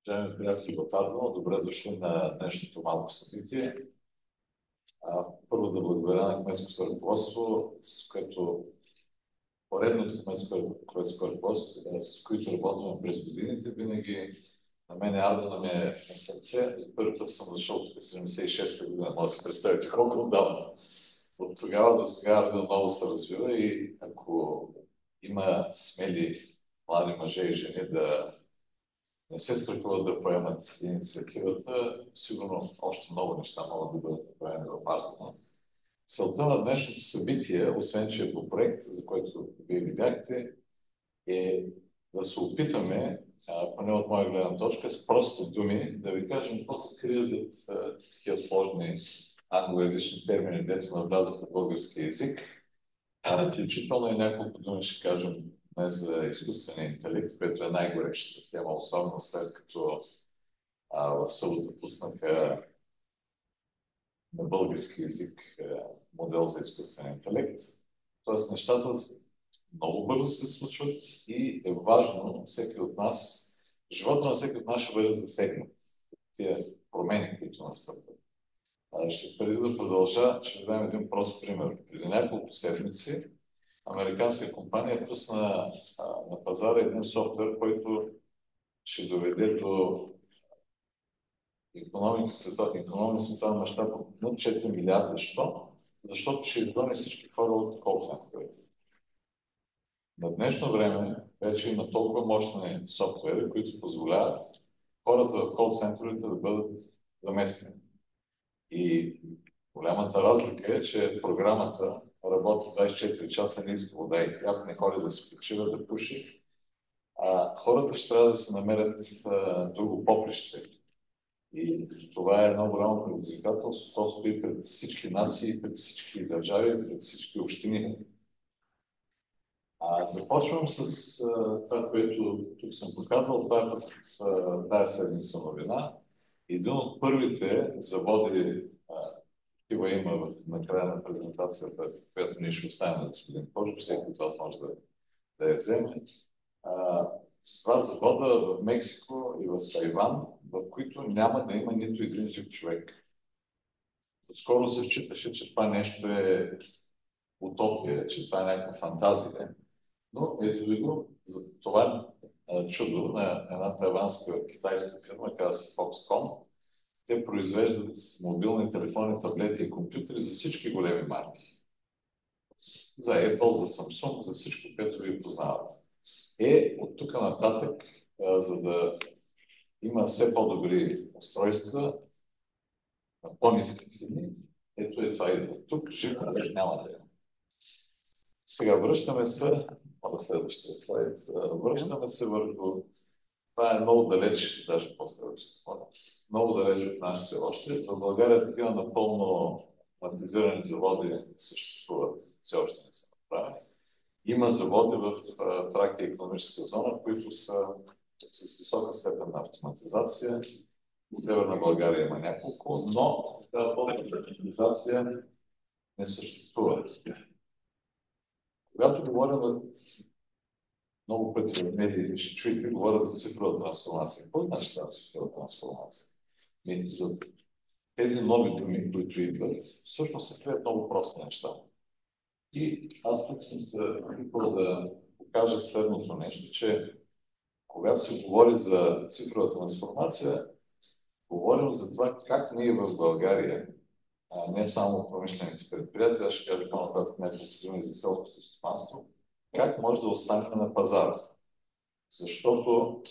Уважаеми приятели от Ардоно, добре дошли на днешното малко събитие. Първо да благодаря на кметското ръководство, с което поредното кметско ръководство, с които работим през годините, винаги на мен Ардоно ми е на сърце. За първи път съм дошъл тук 76-та година, може да си представите колко отдавна. От тогава до сега Ардоно много се развива и ако има смели млади мъже и жени да не се страхуват да поемат инициативата, сигурно още много неща могат да бъдат направени в Ардоно. Целта на днешното събитие, освен че е по проект, за който вие видяхте, е да се опитаме, поне от моя гледна точка, с прости думи, да ви кажем какво се крие зад такива сложни англоязични термини, дето навлязат в български език. Включително и няколко думи ще кажем днес за изкуствения интелект, което е най-горещата тема, особено след като в събота пуснаха на български език модел за изкуствен интелект. Тоест нещата много бързо се случват и е важно всеки от нас, живота на всеки от нас ще бъде засегнат тия промени, които настъпват. Преди да продължа, ще дам един прост пример. Преди няколко седмици американска компания пусна на пазара един софтуер, който ще доведе до икономика световен мащаб от над 4 милиарда. Защо? Защото ще изгони всички хора от кол-центровете. На днешно време вече има толкова мощни софтуери, които позволяват хората в кол-центровете да бъдат заместени. И голямата разлика е, че програмата работи 24 часа, не иска вода и хляб, не ходи да се почива, да пуши. Хората ще трябва да се намерят друго поприще. И това е едно голямо предизвикателство. То стои пред всички нации, пред всички държави, пред всички общини. Започвам с това, което тук съм показал. Това е тази седмица новина. Един от първите заводи, такива има на края на презентацията, която ние ще оставим на господин Кожев, всеки от вас може да я вземе. Това завода в Мексико и в Тайван, в които няма да има нито един жив човек. Скоро се считаше, че това нещо е утопия, че това е някаква фантазия. Но ето ви го, за това чудо на една тайванска китайска фирма, казва се Foxconn. Те произвеждат мобилни телефони, таблети и компютри за всички големи марки. За Apple, за Samsung, за всичко, което ви познавате. От тук нататък, за да има все по-добри устройства на по-ниски цени, ето е това идва. Тук жив няма да има. Сега връщаме се, следващия слайд, връщаме се върху, това е много далеч, даже по-следващия, много далеч от нас все още. В България такива напълно автоматизирани заводи съществуват, все още не са направени. Има заводи в Тракия икономическа зона, които са с висока степен на автоматизация. В Северна България има няколко, но тази пълна автоматизация не съществува. Когато говорим много пъти в медиите, ще чуете, говоря за цифрова трансформация. Какво значи тази цифрова трансформация? За тези нови думи, които идват, всъщност се крият много прости неща. И аз тук съм се опитал да покажа следното нещо, че когато се говори за цифрова трансформация, говорим за това как ние в България, не само промишлените предприятия, аз ще кажа по-нататък няколко думи за селското стопанство, как може да останем на пазара. Защото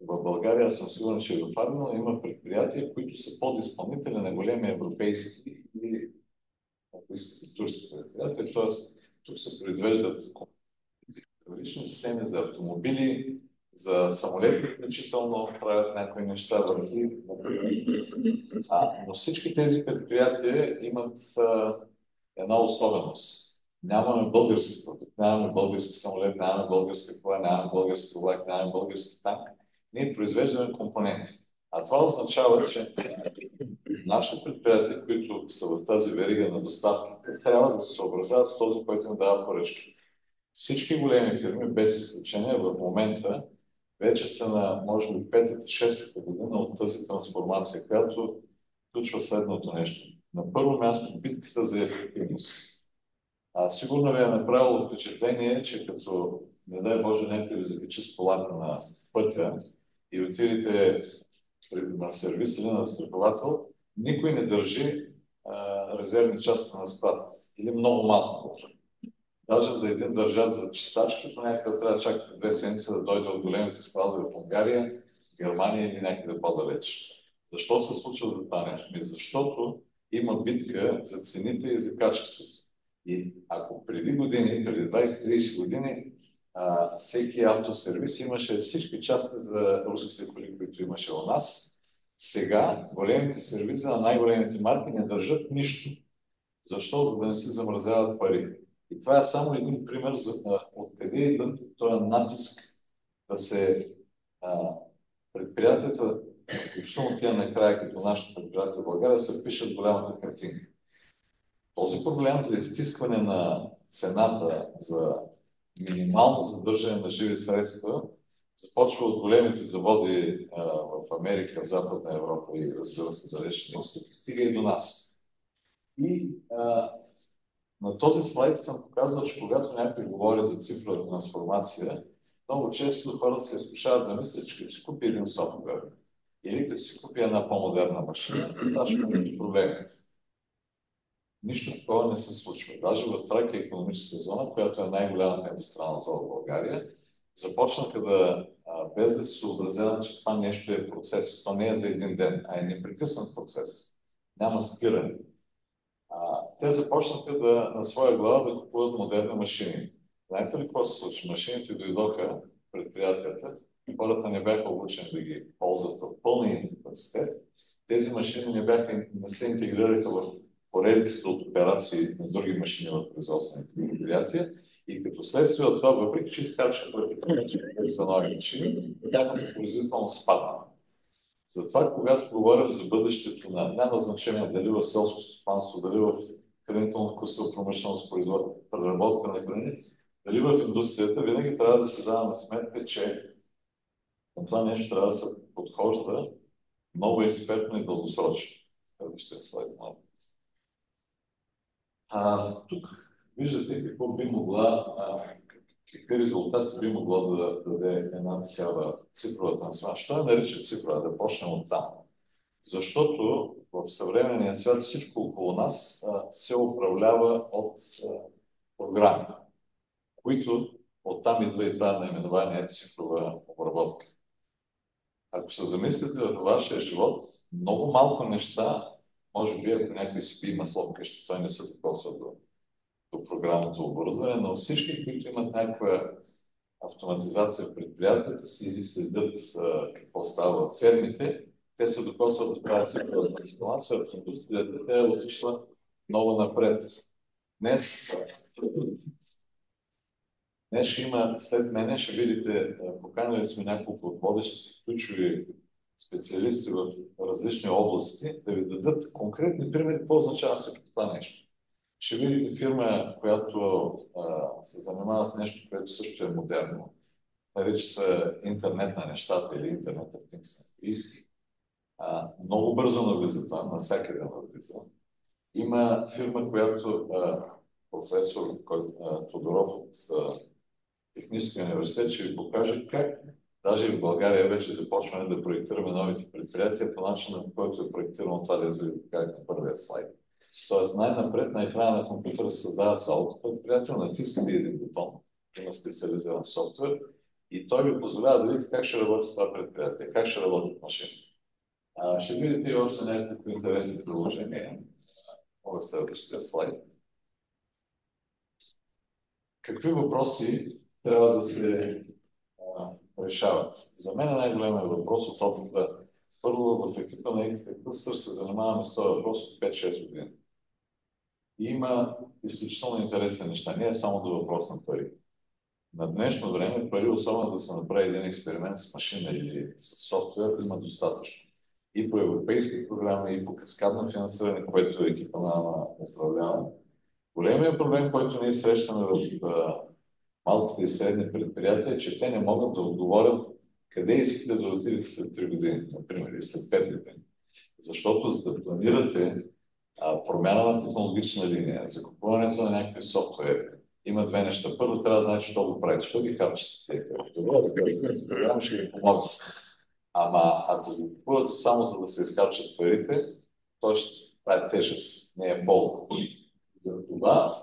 в България, аз съм сигурен, че в Ардоно има предприятия, които са подизпълнители на големи европейски или, ако искате, турски предприятия. Тоест, тук се произвеждат различни системи за автомобили, за самолети, включително правят някои неща върхи. Но всички тези предприятия имат една особеност. Нямаме български продукт, нямаме български самолет, нямаме българска кола, нямаме български влак, нямаме български танк. Ние произвеждаме компоненти. А това означава, че нашите предприятия, които са в тази верига на доставките, трябва да се съобразяват с този, който им дава поръчки. Всички големи фирми, без изключение, в момента вече са на, може би, петата, шестата година от тази трансформация, която включва следното нещо. На първо място, битката за ефективност. Сигурно ви е направило впечатление, че като, не дай Боже, някой ви закачи с колата на пътя и отидете на сервис или на застраховател, никой не държи резервни части на склад. Или много малко. Даже за един държат за чистачки, понякога трябва да чакате 2 седмици да дойде от големите складове в Унгария, Германия или някъде по-далеч. Защо се случва за това нещо? Защото има битка за цените и за качеството. И ако преди години, преди 20-30 години, всеки автосервис имаше всички части за руските коли, които имаше у нас, сега големите сервизи на най-големите марки не държат нищо. Защо? За да не се замразяват пари. И това е само един пример за откъде идва този натиск да се предприятията, включително тия накрая, като нашите предприятия в България, се пишат голямата картинка. Този проблем за изтискване на цената за минимално задържане на живи средства започва от големите заводи в Америка, в Западна Европа и, разбира се, далечни изтоки, стига и до нас. И на този слайд съм показал, че когато някой говори за цифрова трансформация, много често хората се изкушават да мислят, че като си купи един софтуер или като си купи една по-модерна машина, това ще бъде проблемите. Нищо такова не се случва. Даже в Тракия икономическа зона, която е най-голямата индустриална зона в България, започнаха да, без да се съобразяват, че това нещо е процес. То не е за един ден, а е непрекъснат процес. Няма спиране. Те започнаха на своя глава да купуват модерни машини. Знаете ли какво се случи? Машините дойдоха, предприятията, хората не бяха обучени да ги ползват в пълния капацитет. Тези машини не се интегрираха в поредицата от операции на други машини в производствените предприятия и като следствие от това, въпреки че изкачаха за нови машини, тяхната производителност спадна. Затова, когато говорим за бъдещето няма значение дали в селско стопанство, дали в хранително-вкусова промишленост, преработка на храни, дали в индустрията, винаги трябва да се даваме сметка, че на това нещо трябва да се подхожда много експертно и дългосрочно. Следващия слайд. Тук виждате какво би могла, какви резултати би могло да даде една такава цифрова трансформация. Що я нарича цифрова? Да почнем от там. Защото в съвременния свят всичко около нас се управлява от програми, които оттам идва и това наименование цифрова обработка. Ако се замислите във вашия живот, много малко неща, може би ако някой си пие масло вкъщи, той не се докосва до програмното оборудване, но всички, които имат някаква автоматизация в предприятията си или следят какво става в фермите, те се докосват до тази цифрова трансформация в индустрията, тя е отишла много напред. Днес ще има, след мене ще видите, поканали сме няколко от водещите ключови специалисти в различни области, да ви дадат конкретни примери, какво означава всичко това нещо. Ще видите фирма, която се занимава с нещо, което също е модерно. Нарича се интернет на нещата или интернет of things на английски. Много бързо навлиза това, навсякъде навлиза. Има фирма, която професор Тодоров от Техническия университет ще ви покаже как даже и в България вече започваме да проектираме новите предприятия по начина, по който е проектирано това, дето ви покажах на първия слайд. Тоест най-напред на екрана на компютъра се създава цялото предприятие, натискате един бутон, има специализиран софтуер и той ви позволява да видите как ще работи това предприятие, как ще работят машини. Ще видите и още някакви интересни приложения. Мога следващия слайд. Какви въпроси трябва да се решават? За мен най-големият въпрос от опита. Първо в екипа на Екипа Cluster се занимаваме с този въпрос от 5-6 години. И има изключително интересни неща. Не е само до въпрос на пари. На днешно време пари, особено да се направи един експеримент с машина или с софтуер, има достатъчно. И по европейски програми, и по каскадно финансиране, което екипа на управлява. Големият проблем, който ние срещаме в малките и средни предприятия, е, че те не могат да отговорят къде искате да отидете след 3 години, например, или след 5 години. Защото за да планирате промяна на технологична линия, закупуването на някакви софтуери, има две неща. Първо трябва да знаете, що го правите, що ги харчите. Добре, програма ще ви помогне. Ама ако го купувате само за да се изкарчат парите, то това е тежест, не е полза. За това,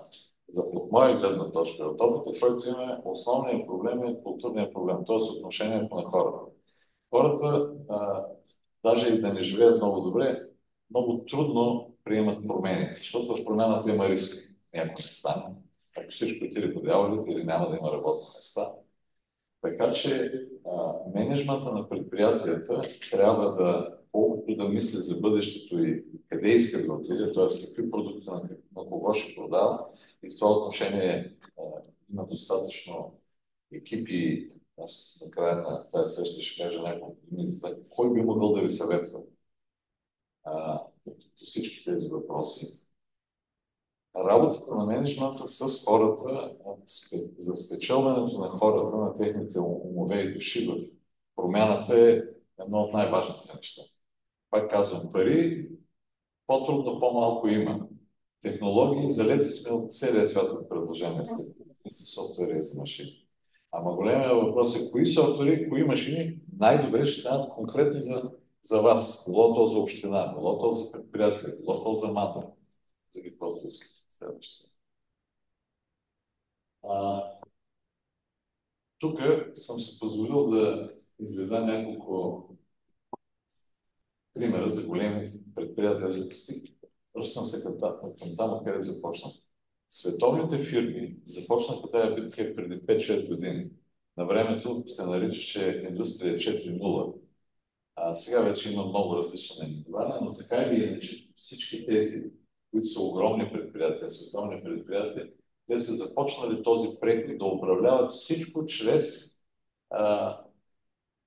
от моя гледна точка, от опита, който имаме, основният проблем е културният проблем, т.е. отношението на хората. Хората, даже и да не живеят много добре, много трудно приемат промените, защото в промяната има риск. Някой не стане. Ако всичко отиде по дяволите или няма да има работни места. Така че мениджмънта на предприятията трябва да, колкото да мисли за бъдещето и къде иска да отиде, т.е. какви продукти на кого ще продава, и в това отношение има достатъчно екипи. Аз на края на тази среща ще кажа няколко думи за това, кой би могъл да ви съветва по всички тези въпроси. Работата на менеджмента с хората, за спечелването на хората, на техните умове и души в промяната е едно от най-важните неща. Пак казвам, пари по-трудно, по-малко има. Технологии, залети сме от целия свят от предложения с софтуери за машини. Ама големия въпрос е, кои софтуери, кои машини най-добре ще станат конкретни за вас. Било то за община, било то за предприятие, било то за мандат, за каквото искате. Следващото. Тук съм се позволил да изведа няколко примера за големи предприятия за логистика. Просто съм се към там, откъде започна. Световните фирми започнаха тази битка преди 5-6 години. На времето се наричаше индустрия 4.0. Сега вече има много различни наименования, но така или иначе всички тези, които са огромни предприятия, световни предприятия, те са започнали този преход да управляват всичко чрез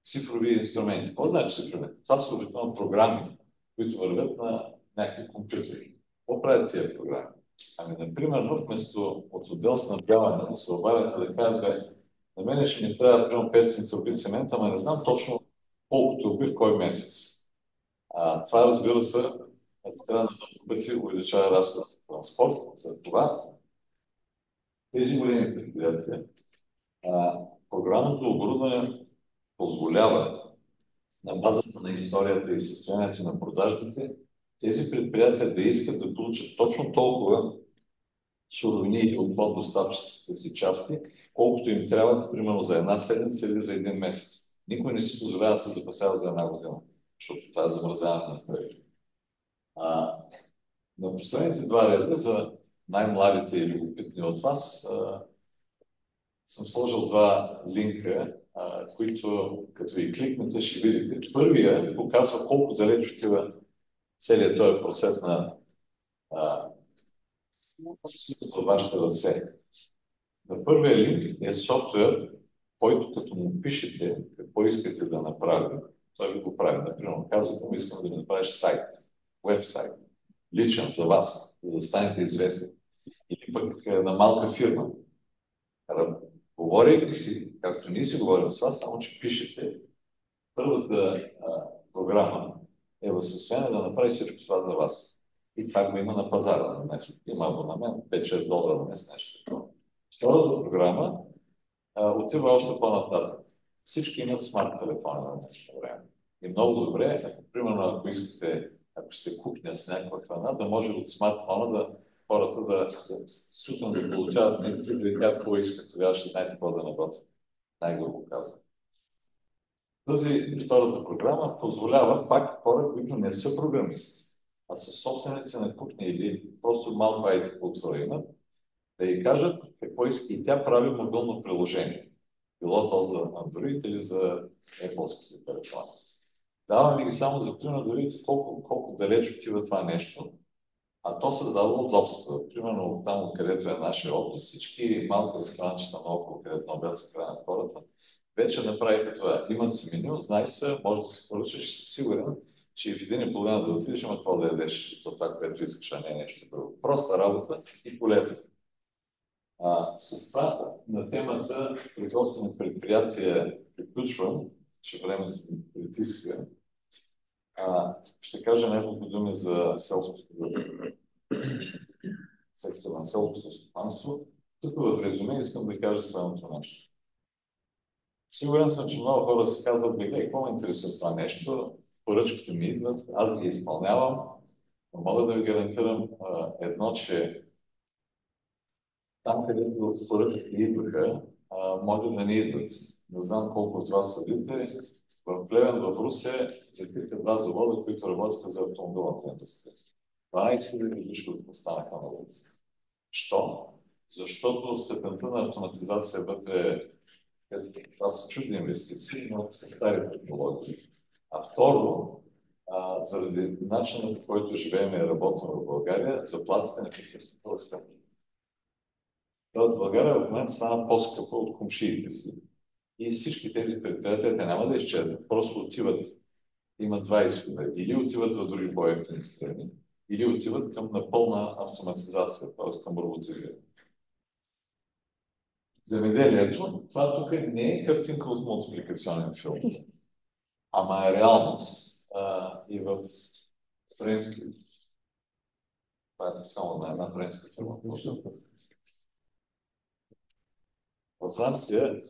цифрови инструменти. Какво значи цифрови? Това са обикновено програми, които вървят на някакви компютри. Какво правят тия програми? Ами, например, вместо от отдел снабдяване да се обадят да кажат, на мен ще ми трябва примерно 500 турби цемент, ама не знам точно колко турби в кой месец. Това, разбира се, трябва на много пъти увеличава разхода за транспорт. За това тези големи предприятия, програмното оборудване позволява на базата на историята и състоянието на продажбите, тези предприятия да искат да получат точно толкова суровини от поддоставчиците си части, колкото им трябва, примерно, за една седмица или за един месец. Никой не си позволява да се запасява за една година, защото това е замързяване на пари. На последните два реда за най-младите и любопитни от вас съм сложил два линка, които като и кликнете ще видите. Първия показва колко далеч отива целият този процес на ситото в вашите ръце. На първия линк е софтуер, който като му пишете какво искате да направи, той ви го прави. Например, казвате му, искам да ми направиш сайт, веб-сайт, личен за вас, за да станете известни. Или пък на малка фирма. Говорейки си, както ние си говорим с вас, само че пишете, първата програма е в състояние да направи всичко това за вас. И това го има на пазара на нещо. Има абонамент, 5-6 долара на месец, нещо такова. Втората програма отива още по-нататък. Всички имат смарт телефони на днешно време. И много добре, примерно ако искате, ако сте кухня с някаква храна, да може от смартфона хората сутрин да получават някакви, да видят какво искат, тогава ще знаете какво да наготвят. Най-грубо казвам. Тази втората програма позволява пак хора, които не са програмисти, а са собственици на кухня или просто малко IT култура имат, да й кажат какво иска и тя прави мобилно приложение. Било то за Android или за Apple-ските телефони. Даваме ги само за пример да видите колко далеч отива това нещо, а то се дава удобства. Примерно там, където е нашия офис, всички малко ресторанчета наоколо, където на обяд се хранят хората, вече направиха това. Имат си меню, знай се, може да се поръчаш, си сигурен, че в 1,5 да отидеш, има какво да ядеш. Това, което искаш, а не нещо друго. Проста работа и полезна. С това на темата производствени предприятия приключвам. че времето ми притиска. Ще кажа няколко думи за сектора на селското стопанство. Тук в резюме искам да кажа следното нещо. Сигурен съм, че много хора си казват, бе, какво ме интересува това нещо, поръчките ми идват, аз ги изпълнявам, но мога да ви гарантирам едно, че там, където поръчките идваха, може да не идват. Не знам колко от вас съдите. В Плевен, в Русе, закриха два завода, които работиха за автомобилната индустрия. 12 000 души останаха на улицата. Що? Защото степента на автоматизация вътре, това са чудни инвестиции, но са стари технологии. А второ, заради начина, по който живеем и работим в България, заплатите на какви скъпи. В България в момента стана по-скъпа от комшиите си. И всички тези предприятия, те няма да изчезнат. Просто отиват, имат два изхода. Или отиват в други по-евтини страни, или отиват към напълна автоматизация, т.е. към роботизиране. Земеделието, това тук не е картинка от мултипликационен филм, ама е реалност. И в френски, това е специално на една френска фирма. Във Франция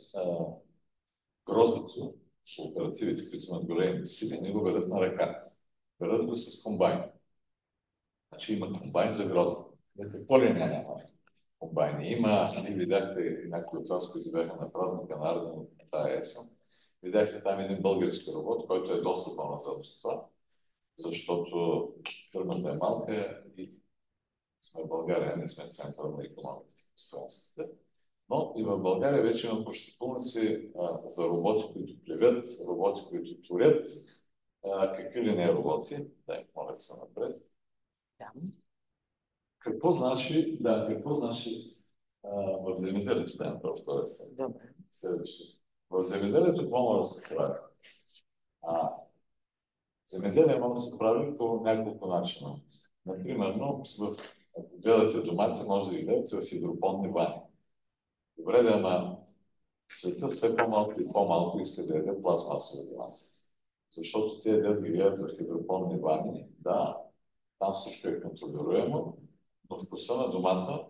гроздето, кооперативите, които имат големи сили, не го берат на ръка. Берат го с комбайн. Значи има комбайн за грозда. За какво ли няма комбайни? Има, видяхте някои от вас, които бяха на празника на Арден от тая есен, видяхте там един български робот, който е доста по-назад от това, защото фирмата е малка и сме в България, не сме в центъра на икономиката, като французите. Но и в България вече има пощипулници за роботи, които плевят, роботи, които турят, какви ли не роботи. Дай, моля да се напред. Да. Какво значи в земеделието, да направо втория стъп? Добре. Следващия. В земеделието какво може да се прави? Земеделие може да се прави по няколко начина. Например, ако гледате домати, може да ги гледате в хидропонни бани. Добре, да, ама света все по-малко и по-малко иска да яде пластмасови домати. Защото те ядят ги гледат в хидропонни бани. Да, там всичко е контролируемо, но вкуса на домата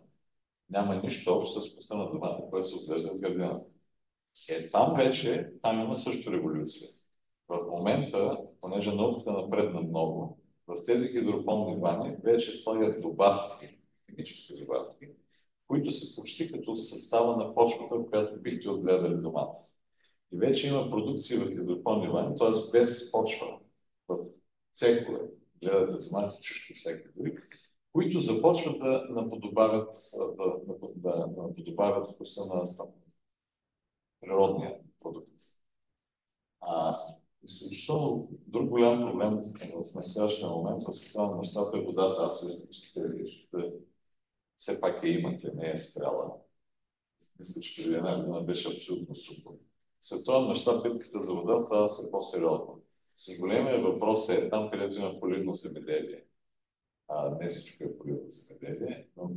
няма нищо общо с вкуса на домата, който се отглежда в градината. Там има също революция. В момента, понеже науката напредна много, в тези хидропонни бани вече слагат добавки, химически добавки, които са почти като състава на почвата, в която бихте отгледали домата. И вече има продукция в хидропонни бани, т.е. без почва, в цехове, гледате домати, чушки всеки дори, които започват да наподобавят вкуса на природния продукт. Изключително друг голям проблем в настоящия момент в световен мащаб е водата. Аз все пак имате, не е спряла. Мисля, че преди една година беше абсолютно супер. В световен мащаб битката за вода става да се по-сериозно. И големият въпрос е там, където има поливно земеделие. Не всичко е поливно земеделие, но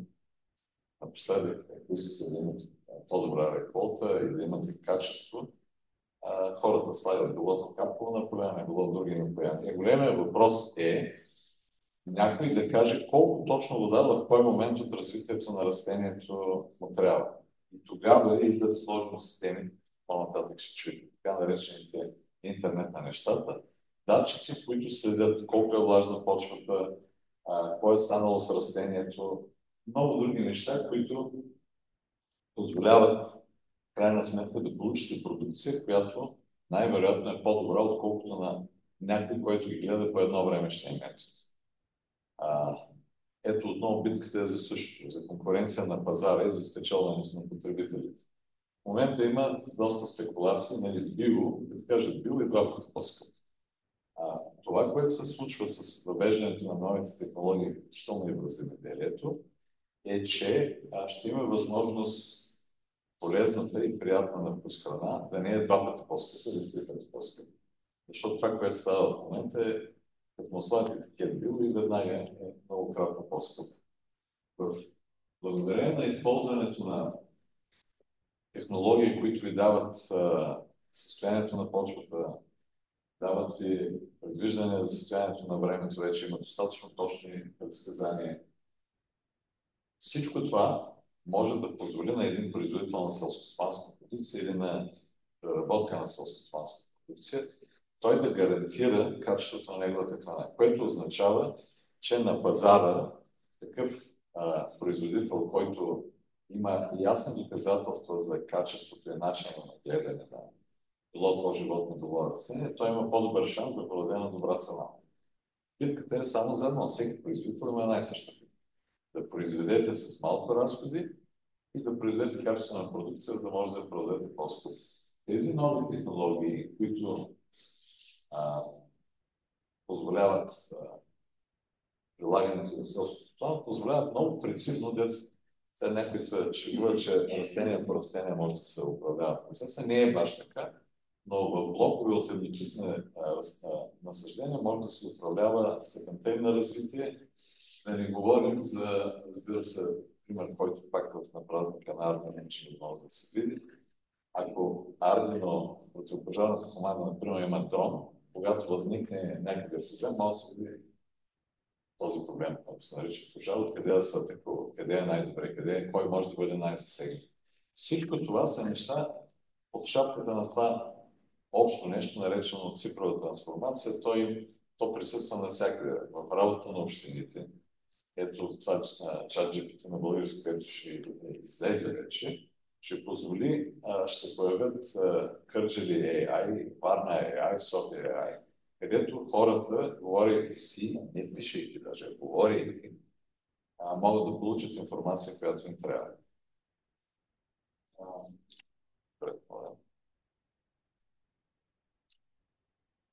напоследък, ако искате да имате по-добра реколта и да имате качество, хората слагат било капо напояване, било други напоявания. Големият въпрос е някой да каже колко точно вода в кой момент от развитието на растението му трябва. И тогава идват сложни системи, по-нататък ще чуете, така наречените интернет на нещата, датчици, които следят колко е влажна почвата, какво е станало с растението, много други неща, които позволяват в крайна сметка да получите продукция, която най-вероятно е по-добра, отколкото на някой, който ги гледа по едно време ще е месец. Ето отново битката е за същото, за конкуренция на пазара и за спечелването на потребителите. В момента има доста спекулации, нали, като кажат био и два пъти по-скъпо. Това, което се случва с въвеждането на новите технологии, включително и в земеделието, е, че ще има възможност полезната и приятна на вкус храна да не е два пъти по-скъпа или три пъти по-скъпа. Защото това, което става в момента е, като му слагате етикет био и веднага е многократно по-скъпо. Благодарение на използването на технологии, които ви дават състоянието на почвата, дават ви предвиждане за състоянието на времето, вече има достатъчно точни предсказания. Всичко това може да позволи на един производител на селскостопанска продукция или на преработка на селскостопанска продукция, той да гарантира качеството на неговата храна, което означава, че на пазара такъв производител, който има ясни доказателства за качеството и начина на гледане на било то животно, било растение, той има по-добър шанс да продаде на добра цена. Битката е само за едно. Всеки производител има една и съща битка. Да произведете с малко разходи и да произведете качествена продукция, за да може да я продадете по-скъпо. Тези нови технологии, които позволяват прилагането на селското стопанство, позволяват много прецизно сега някои се шегуват, че растение по растение може да се управлява процеса. Не е баш така, но в блокове от еднотипни насъждения може да се управлява степента им на развитие. Да не говорим за, разбира се, пример, който пак на празника на Ардино, че не може да се види. Ако Ардино, противопожарната команда, например, има дрон, когато възникне някъде проблем, може да се види този проблем, който се нарича пожар, откъде да се атакува, откъде е най-добре, кой може да бъде най-засегнат. Всичко това са неща от шапката на това общо нещо, наречено цифрова трансформация. То присъства навсякъде в работа на общините. Ето това ChatGPT на български, което ще излезе вече, ще позволи, ще се появят Кърджали AI, Варна AI, София AI, където хората, говорейки си, не пишейки даже, говорейки, могат да получат информация, която им трябва.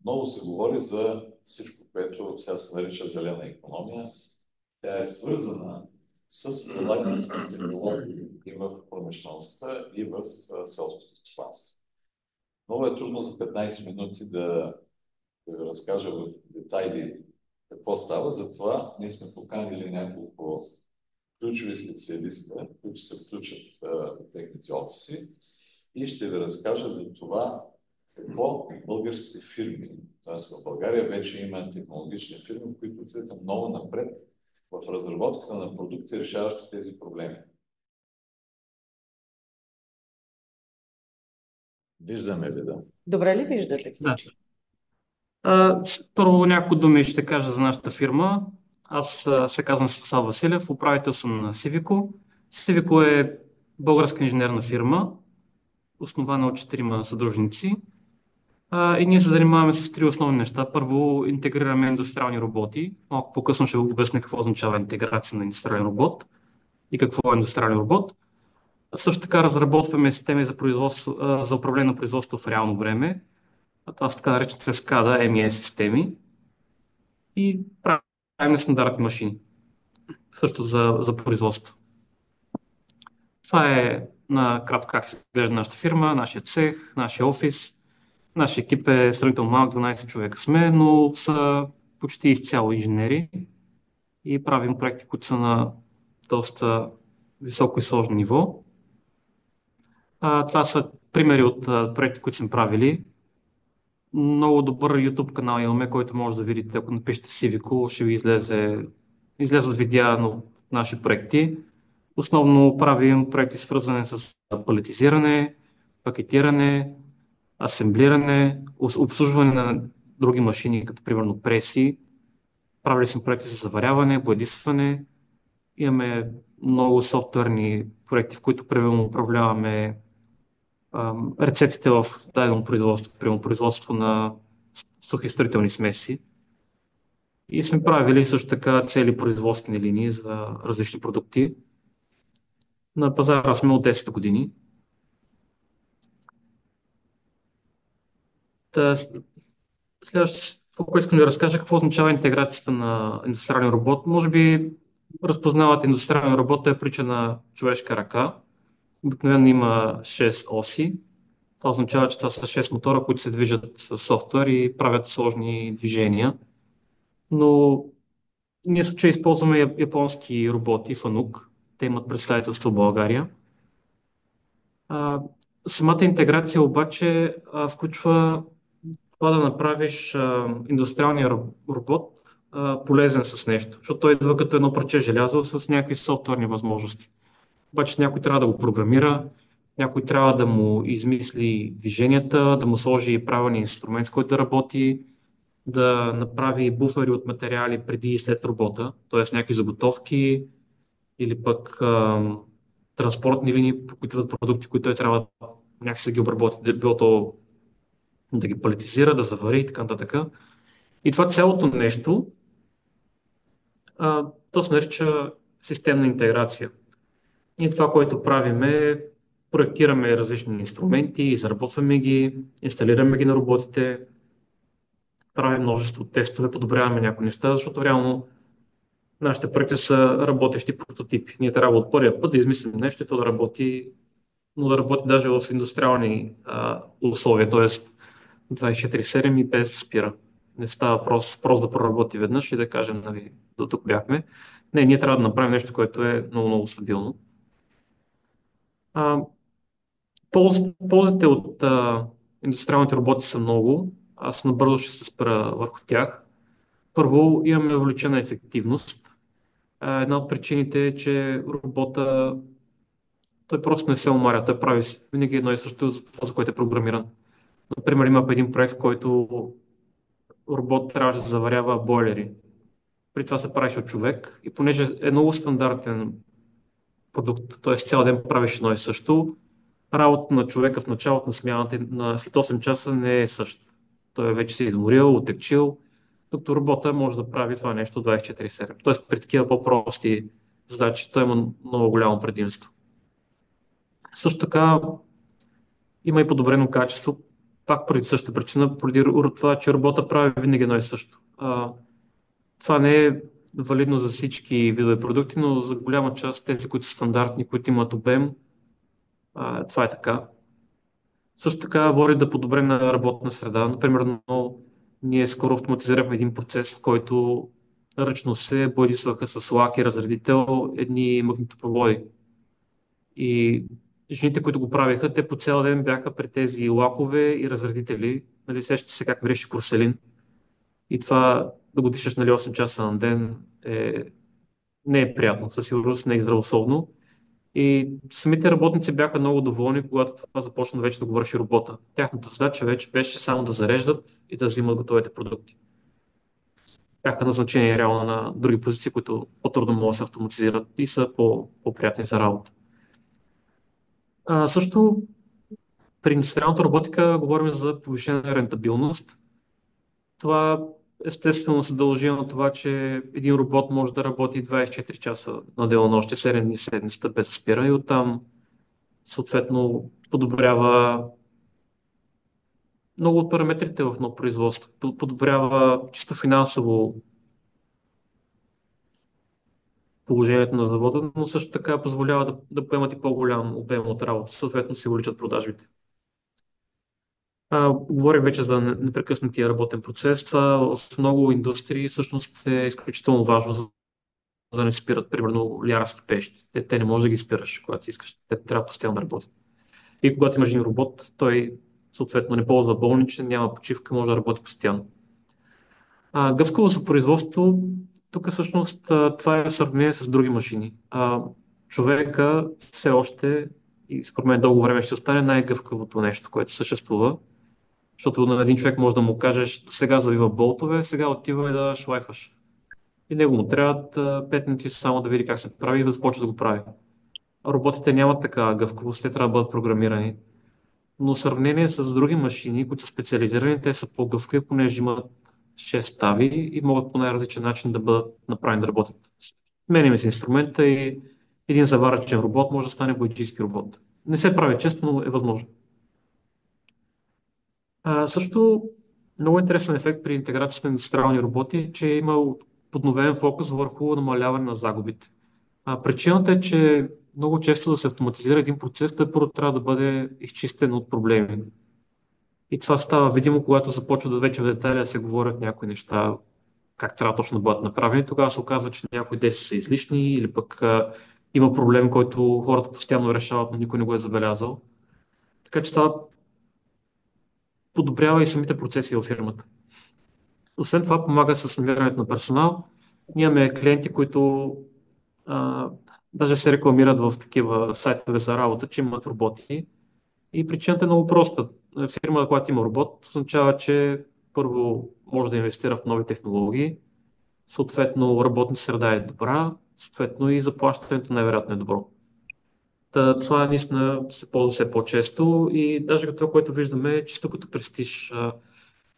Много се говори за всичко, което сега се нарича зелена икономия. Тя е свързана с прилагането на технологии и в промишлеността, и в селското стопанство. Много е трудно за 15 минути да ви разкажа в детайли какво става. Затова ние сме поканили няколко ключови специалиста, които се включат в техните офиси и ще ви разкажа за това какво българските фирми, т.е. в България вече има технологични фирми, които отидат много напред в разработката на продукти, решаващи тези проблеми. Виждаме ли, да? Добре ли виждате всички? Първо няколко думи ще кажа за нашата фирма. Аз се казвам Светослав Василев, управител съм на Civico. Civico е българска инженерна фирма, основана от 4 съдружници. И ние се занимаваме с 3 основни неща. Първо, интегрираме индустриални роботи. Малко по-късно ще го обясня какво означава интеграция на индустриален робот и какво е индустриален робот. Също така разработваме системи за управление на производството в реално време. Това са така наречените SCADA, MES системи. И правим стандартни машини. Също за производство. Това е накратко как изглежда нашата фирма, нашия цех, нашия офис. Нашия екип е сравнително малък, 12 човека сме, но са почти изцяло инженери и правим проекти, които са на доста високо и сложно ниво. Това са примери от проекти, които сме правили. Много добър YouTube канал имаме, който може да видите, ако напишете Civico, ще ви излезат видеа на наши проекти. Основно правим проекти свързани с палетизиране, пакетиране, асемблиране, обслужване на други машини, като примерно преси. Правили сме проекти за заваряване, боядисване. Имаме много софтуерни проекти, в които примерно управляваме рецептите в дадено производство, примерно производство на сухи строителни смеси. И сме правили също така цели производствени линии за различни продукти. На пазара сме от 10 години. Следващото, искам да ви разкажа, какво означава интеграцията на индустриален робот. Може би разпознавате индустриален робот, той е прилича на човешка ръка. Обикновено има 6 оси. Това означава, че това са 6 мотора, които се движат с софтуер и правят сложни движения. Но ние в случая използваме японски роботи, Fanuc. Те имат представителство в България. Самата интеграция обаче включва това да направиш индустриалния робот полезен с нещо, защото той идва като едно парче желязо с някакви софтуерни възможности. Обаче някой трябва да го програмира, някой трябва да му измисли движенията, да му сложи правилния инструмент, с който да работи, да направи буфери от материали преди и след робота, т.е. някакви заготовки или пък транспортни линии, по които идват продукти, които той трябва някакси да ги обработи, било то да ги палетизира, да завари и така нататък. И това цялото нещо, то се нарича системна интеграция. И това, което правим е проектираме различни инструменти, изработваме ги, инсталираме ги на роботите, правим множество тестове, подобряваме някои неща, защото реално нашите проекти са работещи прототипи. Ние трябва от първия път да измислим нещо и то да работи, но да работи даже в индустриални условия, т.е. 24/7 и без да спира. Не става просто да проработи веднъж и да кажем, нали, до тук бяхме. Не, ние трябва да направим нещо, което е много, много стабилно. А, ползите от индустриалните роботи са много. Аз набързо ще се спра върху тях. Първо, имаме увеличена ефективност. Една от причините е, че робота той просто не се омаря, той прави винаги едно и също за това, за което е програмиран. Например, има един проект, в който робот трябваше да заварява бойлери. При това се правиш от човек и понеже е много стандартен продукт, т.е. цял ден правиш едно и също, работата на човека в началото на смяната след 8 часа не е същата. Той вече се е изморил, отекчил, докато робота може да прави това нещо 24/7. Т.е. при такива по-прости задачи той има много голямо предимство. Също така има и подобрено качество, пак поради същата причина, поради това, че робота прави винаги едно и също. Това не е валидно за всички видове продукти, но за голяма част тези, които са стандартни, които имат обем, това е така. Също така води да подобрена работна среда. Например, ние скоро автоматизирахме един процес, в който ръчно се боядисваха с лак и разредител едни магнитопроводи. И жените, които го правиха, те по цял ден бяха при тези лакове и разредители. Нали, сещате се как мирише порселин. И това да го дишаш, нали, 8 часа на ден не е приятно, със сигурност не е здравословно. И самите работници бяха много доволни, когато това започна вече да го върши робота. Тяхната задача вече беше само да зареждат и да взимат готовите продукти. Бяха назначени реално на други позиции, които по-трудно могат да се автоматизират и са по-приятни за работа. Също при индустриалната роботика говорим за повишена рентабилност. Това естествено се дължи на това, че един робот може да работи 24 часа на денонощие, 7 дни в седмицата без да спира и оттам съответно подобрява много от параметрите в едно производство. Подобрява чисто финансово положението на завода, но също така позволява да поемат и по-голям обем от работа, съответно се увеличат продажбите. Говорим вече за непрекъснатия работен процес. Това в много индустрии всъщност е изключително важно, за да не спират, примерно, лярски пещи. Те не можеш да ги спираш, когато си искаш. Те трябва постоянно да работят. И когато имаш един робот, той съответно не ползва болничен, няма почивка, може да работи постоянно. Гъвкаво за производство, тук всъщност това е сравнение с други машини. Човека все още, и според мен дълго време ще остане най-гъвкавото нещо, което съществува. Защото на един човек може да му кажеш, сега завива болтове, сега отива и да шлайфаш. И него му трябват 5 минути само да види как се прави и да започне да го прави. Роботите нямат такава гъвкавост, те трябва да бъдат програмирани. Но в сравнение с други машини, които са специализирани, те са по-гъвкави, понеже имат 6 стави и могат по най-различен начин да бъдат направени да работят. Сменяме си инструмента и един заварачен робот може да стане бойчийски робот. Не се прави често, но е възможно. Също много интересен ефект при интеграцията на индустриални роботи е, че има подновен фокус върху намаляване на загубите. Причината е, че много често да се автоматизира един процес, той първо трябва да бъде изчистен от проблеми. И това става видимо, когато започва да вече в детайли да се говорят някои неща, как трябва точно да бъдат направени. Тогава се оказва, че някои действия са излишни или пък има проблем, който хората постоянно решават, но никой не го е забелязал. Така че това подобрява и самите процеси във фирмата. Освен това, помага с намирането на персонал. Ние имаме клиенти, които а, даже се рекламират в такива сайтове за работа, че имат роботи. И причината е много проста. Фирма, която има робот, означава, че първо може да инвестира в нови технологии, съответно работна среда е добра, съответно и заплащането невероятно е добро. Това наистина се ползва все по-често и даже като това, което виждаме, е чисто като престиж.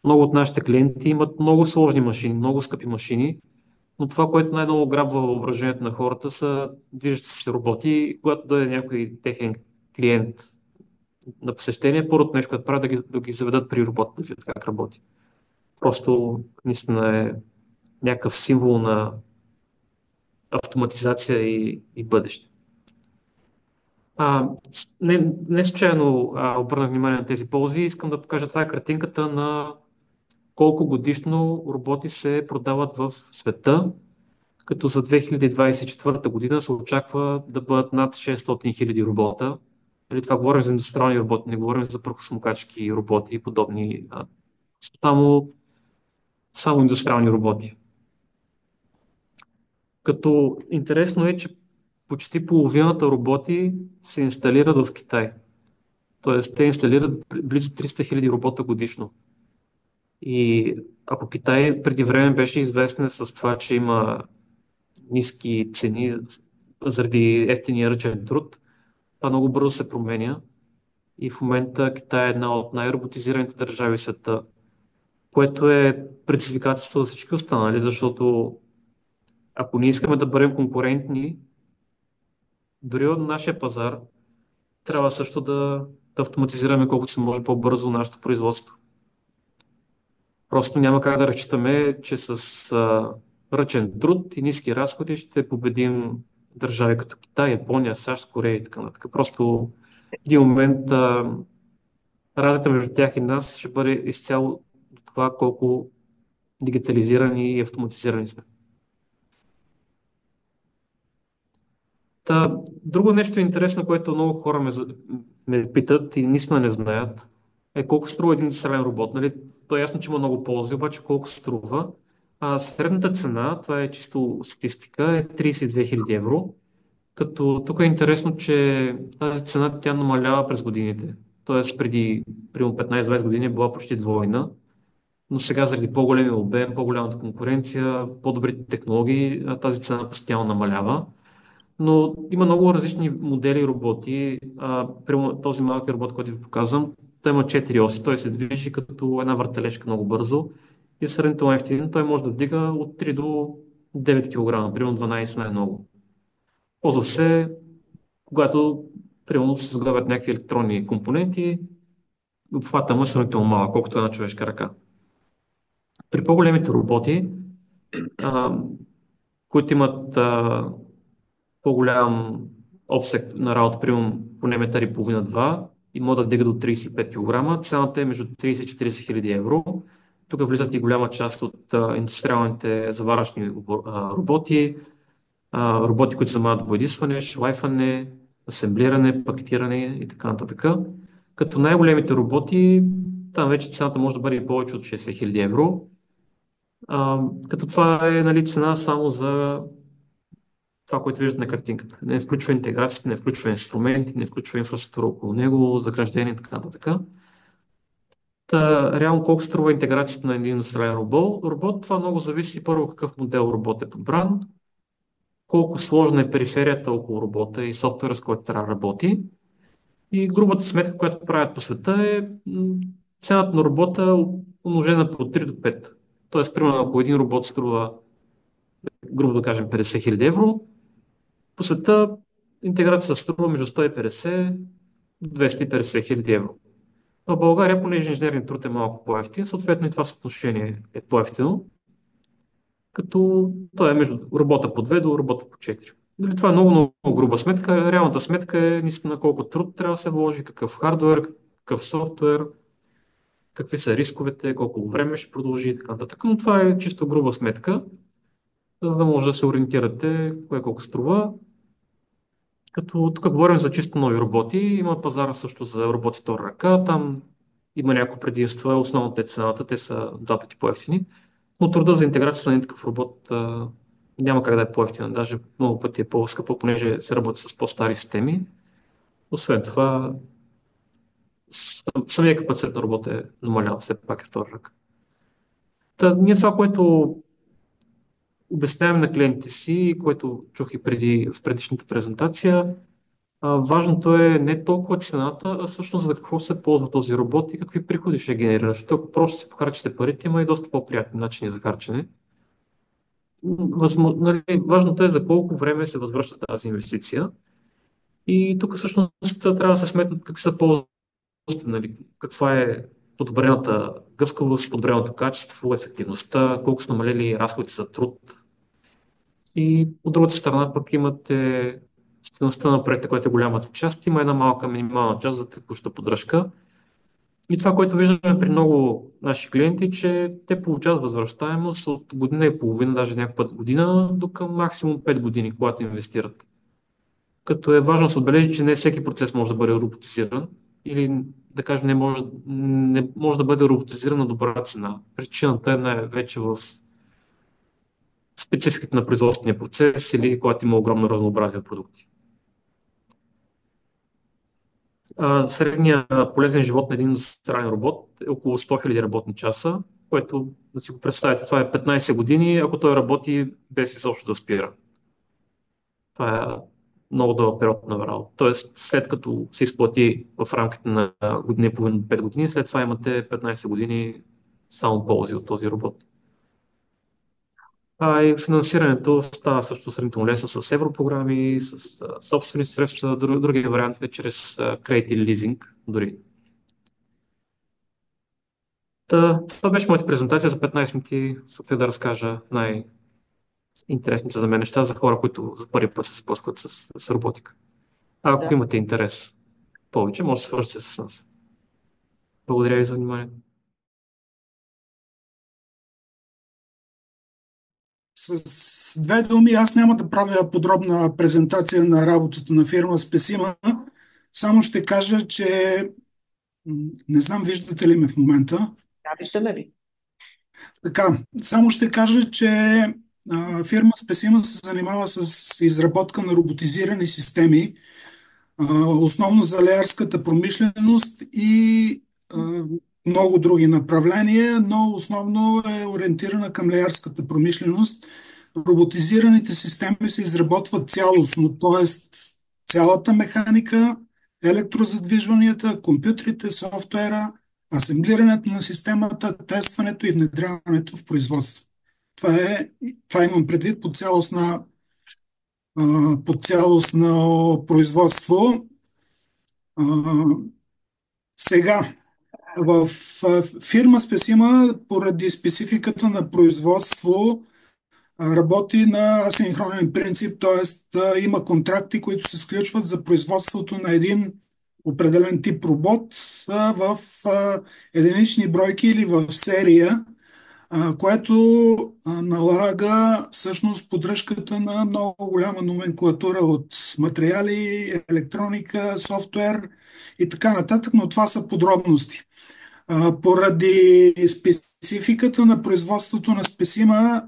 Много от нашите клиенти имат много сложни машини, много скъпи машини, но това, което най-много грабва въображението на хората са движещи се роботи и когато дойде някой техен клиент на посещение, първото нещо, което правят да ги заведат при робота, да видят как работи. Просто наистина е някакъв символ на автоматизация и бъдеще. Не случайно обърнах внимание на тези ползи. Искам да покажа, това е картинката на колко годишно роботи се продават в света, като за 2024 година се очаква да бъдат над 600 хиляди робота. Нали, това говорим за индустриални роботи, не говорим за прахосмокачки роботи и подобни. Само индустриални роботи. Като интересно е, че почти половината роботи се инсталират в Китай. Тоест, те инсталират близо 300 хиляди робота годишно. И ако Китай преди време беше известен с това, че има ниски цени заради ефтиния ръчен труд, това много бързо се променя. И в момента Китай е една от най-роботизираните държави в света, което е предизвикателство за всички останали, защото ако ние искаме да бъдем конкурентни, дори от нашия пазар, трябва също да автоматизираме колкото се може по-бързо нашето производство. Просто няма как да разчитаме, че с ръчен труд и ниски разходи ще победим държави като Китай, Япония, САЩ, Корея и така нататък. Просто в един момент разликата между тях и нас ще бъде изцяло това колко дигитализирани и автоматизирани сме. Друго нещо интересно, което много хора ме питат и наистина не знаят, е колко струва един индустриален робот. Нали? То е ясно, че има много ползи, обаче колко струва. Средната цена, това е чисто статистика, е 32 000 евро. Като тук е интересно, че тази цена тя намалява през годините. Тоест преди примерно 15-20 години е била почти двойна, но сега заради по-големия обем, по-голямата конкуренция, по-добрите технологии, тази цена постоянно намалява. Но има много различни модели роботи. Примерно този малък робот, който ви показвам, той има 4 оси, той се движи като една въртележка много бързо и сравнително ефтин. Той може да вдига от 3 до 9 кг, примерно 12 най-много. Ползва се, когато примерно се сглобят някакви електронни компоненти, обхвата му е сравнително малък, колкото една човешка ръка. При по-големите роботи, които имат по-голям обсек на работа, примерно поне метър и половина-два, и могат да вдигат до 35 кг. Цената е между 30 и 40 хиляди евро. Тук влизат и голяма част от индустриалните заваръчни роботи, роботи, които се занимават боядисване, шлайфане, асемблиране, пакетиране и така нататък. Като най-големите роботи, там вече цената може да бъде повече от 60 хиляди евро. Като това е, нали, цена само за това, което виждате на картинката. Не включва интеграцията, не включва инструменти, не включва инфраструктура около него, заграждение и така нататък. Реално колко струва интеграцията на един индустриален робот, това много зависи първо какъв модел робот е подбран, колко сложна е периферията около робота и софтуера, с който трябва да работи. И грубата сметка, която правят по света е цената на робота умножена по 3 до 5. Тоест, примерно, ако един робот струва, грубо да кажем, 50 хиляди евро, по света интеграцията струва между 150 до 250 хиляди евро. В България, понеже инженерният труд е малко по-ефтин, съответно и това съотношение е по-ефтино, като той е между робота по 2 до робота по 4. Дали това е много, много груба сметка. Реалната сметка е наистина колко труд трябва да се вложи, какъв хардуер, какъв софтуер, какви са рисковете, колко време ще продължи и така нататък. Но това е чисто груба сметка, за да може да се ориентирате кое колко струва. Като тук говорим за чисто нови роботи, има пазара също за роботи втора ръка, там има някои предимства, основната е цената, те са два пъти по-ефтини, но труда за интеграцията на един такъв робот няма как да е по-ефтин, даже много пъти е по-скъпо, понеже се работи с по-стари системи. Освен това, самия капацитет на робота е намалял, все пак е втора ръка. Ние това, което обясняваме на клиентите си, което чух и преди в предишната презентация, важното е не толкова цената, а всъщност за какво се ползва този робот и какви приходи ще генерира. Защото ако просто си похарчите парите, има и доста по-приятни начини за харчене. Нали, важното е за колко време се възвръща тази инвестиция. И тук всъщност трябва да се сметнат какви са ползите, нали, каква е подобрената гъвкавост, подобреното качество, ефективността, колко са намалели разходите за труд. И от другата страна пък имате стойността на проекта, която е голямата част. Има една малка минимална част за текуща поддръжка. И това, което виждаме при много наши клиенти, че те получават възвръщаемост от година и половина, даже някакъв път година, до към максимум 5 години, когато инвестират. Като е важно да се отбележи, че не всеки процес може да бъде роботизиран или да кажем не може да бъде роботизиран на добра цена. Причината е най-вече в спецификата на производствения процес или когато има огромно разнообразие от продукти. Средният полезен живот на един индустриален робот е около 100 000 работни часа, което, да си го представите, това е 15 години, ако той работи без изобщо да спира. Това е много дълъг период на работа. Тоест, след като се изплати в рамките на година и половина до 5 години, след това имате 15 години само ползи от този робот. И финансирането става също сравнително лесно с европрограми, с собствени средства, други варианти, чрез кредит или лизинг дори. Това беше моята презентация за 15 минути. Съответно да разкажа най-интересните за мен неща за хора, които за първи път се сблъскват с роботика. Ако имате интерес повече, може да се свържете с нас. Благодаря ви за вниманието. С две думи, аз няма да правя подробна презентация на работата на фирма Спесима. Само ще кажа, че не знам, виждате ли ме в момента? Да, виждаме ви. Така, само ще кажа, че фирма Спесима се занимава с изработка на роботизирани системи, основно за леярската промишленост и много други направления, но основно е ориентирана към леярската промишленост. Роботизираните системи се изработват цялостно, т.е. цялата механика, електрозадвижванията, компютрите, софтуера, асемблирането на системата, тестването и внедряването в производство. Това имам предвид по цялостно производство. Сега, в фирма Спесима, поради спецификата на производство, работи на асинхронен принцип, т.е. има контракти, които се сключват за производството на един определен тип робот в единични бройки или в серия, което налага всъщност поддръжката на много голяма номенклатура от материали, електроника, софтуер и така нататък, но това са подробности. Поради спецификата на производството на Спесима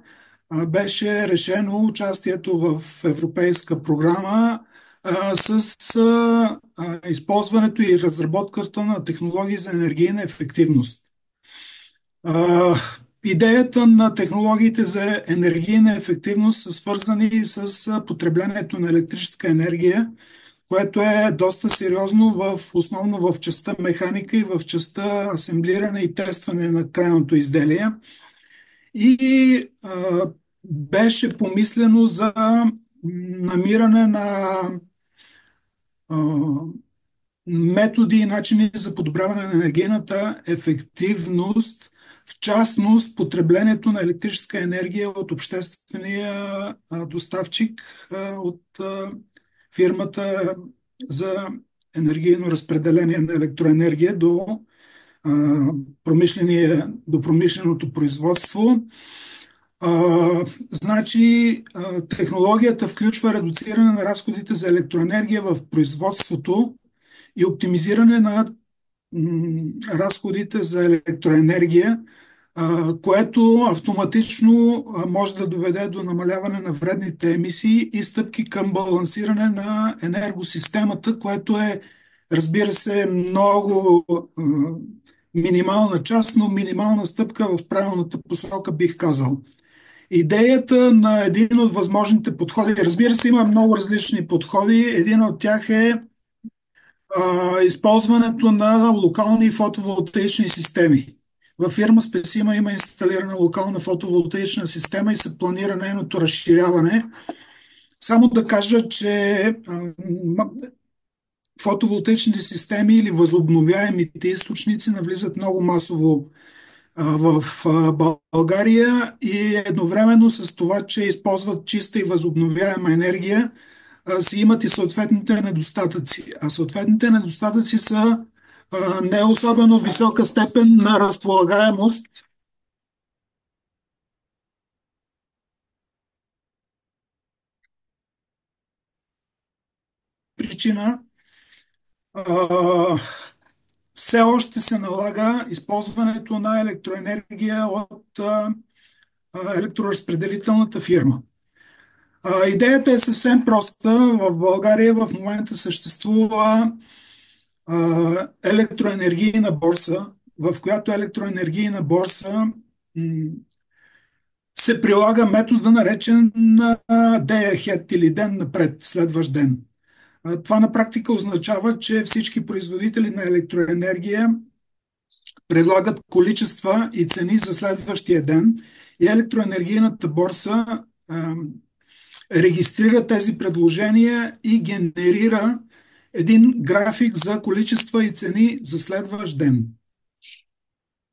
беше решено участието в европейска програма с използването и разработката на технологии за енергийна ефективност. Идеята на технологиите за енергийна ефективност са свързани с потреблението на електрическа енергия, което е доста сериозно основно в частта механика и в частта асемблиране и тестване на крайното изделие. И беше помислено за намиране на методи и начини за подобряване на енергийната ефективност, в частност потреблението на електрическа енергия от обществения доставчик от фирмата за енергийно разпределение на електроенергия до промишленото производство. Значи, технологията включва редуциране на разходите за електроенергия в производството и оптимизиране на разходите за електроенергия, което автоматично може да доведе до намаляване на вредните емисии и стъпки към балансиране на енергосистемата, което е, разбира се, много минимална част, но минимална стъпка в правилната посока, бих казал. Идеята на един от възможните подходи, разбира се, има много различни подходи. Един от тях е използването на локални фотоволтаични системи. Във фирма Спесима има инсталирана локална фотоволтаична система и се планира нейното разширяване. Само да кажа, че фотоволтаичните системи или възобновяемите източници навлизат много масово в България и едновременно с това, че използват чиста и възобновяема енергия, си имат и съответните недостатъци. А съответните недостатъци са не особено висока степен на разполагаемост. Причина все още се налага използването на електроенергия от електроразпределителната фирма. Идеята е съвсем проста. В България в момента съществува електроенергийна борса, в която електроенергийна борса се прилага метода, наречен day ahead или ден напред, следващ ден. Това на практика означава, че всички производители на електроенергия предлагат количества и цени за следващия ден и електроенергийната борса регистрира тези предложения и генерира един график за количества и цени за следващ ден.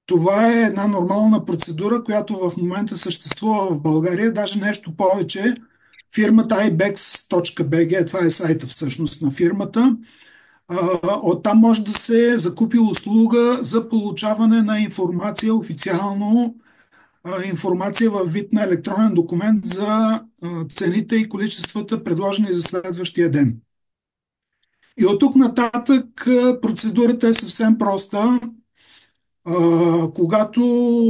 Това е една нормална процедура, която в момента съществува в България. Даже нещо повече. Фирмата ibex.bg, това е сайта всъщност на фирмата. Оттам може да се закупи услуга за получаване на информация официално, информация във вид на електронен документ за цените и количествата, предложени за следващия ден. И от тук нататък процедурата е съвсем проста. Когато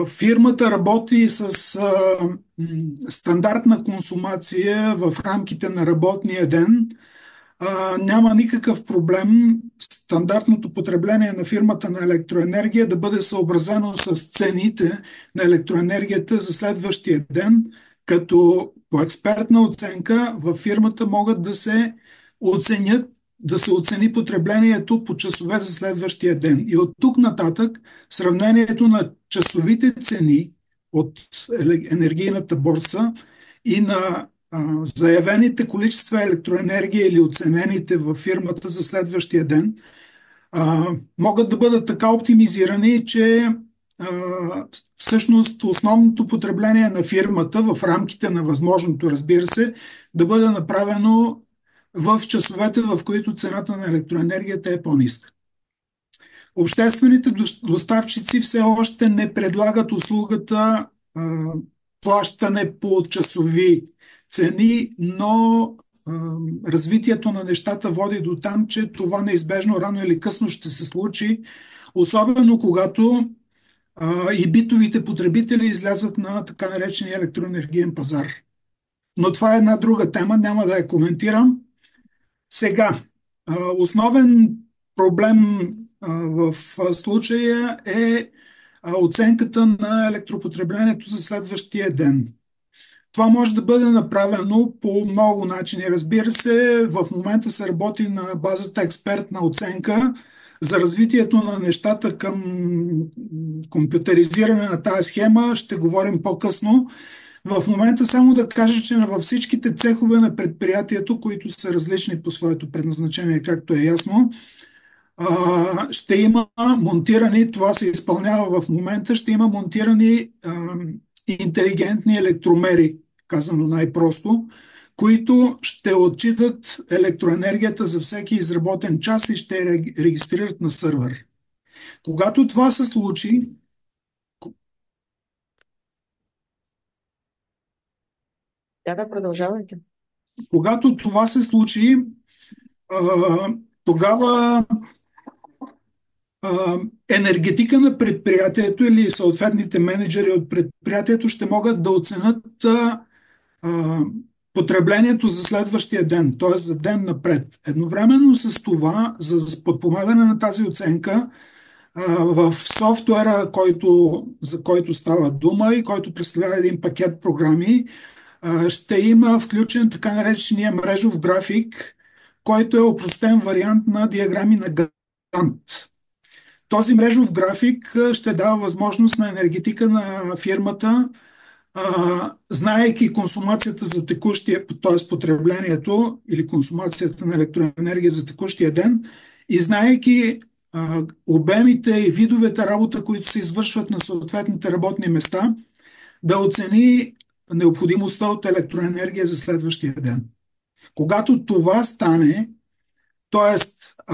фирмата работи с стандартна консумация в рамките на работния ден, няма никакъв проблем стандартното потребление на фирмата на електроенергия да бъде съобразено с цените на електроенергията за следващия ден, като по експертна оценка във фирмата могат да се оцени потреблението по часове за следващия ден. И от тук нататък сравнението на часовите цени от енергийната борса и на заявените количества електроенергия или оценените във фирмата за следващия ден могат да бъдат така оптимизирани, че всъщност основното потребление на фирмата в рамките на възможното, разбира се, да бъде направено в часовете, в които цената на електроенергията е по-ниска. Обществените доставчици все още не предлагат услугата плащане по часови цени, но развитието на нещата води до там, че това неизбежно рано или късно ще се случи, особено когато и битовите потребители излязат на така наречения електроенергиен пазар. Но това е една друга тема, няма да я коментирам. Сега, основен проблем в случая е оценката на електропотреблението за следващия ден. Това може да бъде направено по много начини. Разбира се, в момента се работи на базата експертна оценка за развитието на нещата към компютъризиране на тази схема. Ще говорим по-късно. В момента само да кажа, че във всичките цехове на предприятието, които са различни по своето предназначение, както е ясно, ще има монтирани, това се изпълнява в момента, ще има монтирани интелигентни електромери, казано най-просто, които ще отчитат електроенергията за всеки изработен час и ще я регистрират на сървър. Когато това се случи, Да, продължавайте. Когато това се случи, тогава енергетика на предприятието или съответните менеджери от предприятието ще могат да оценят а, потреблението за следващия ден, т.е. за ден напред. Едновременно с това, за подпомагане на тази оценка, в софтуера, за който става дума и който представлява един пакет програми, ще има включен така наречения мрежов график, който е опростен вариант на диаграми на Гант. Този мрежов график ще дава възможност на енергетика на фирмата, знаейки консумацията за текущия, т.е. потреблението или консумацията на електроенергия за текущия ден и знаейки обемите и видовете работа, които се извършват на съответните работни места, да оцени необходимостта от електроенергия за следващия ден. Когато това стане, т.е.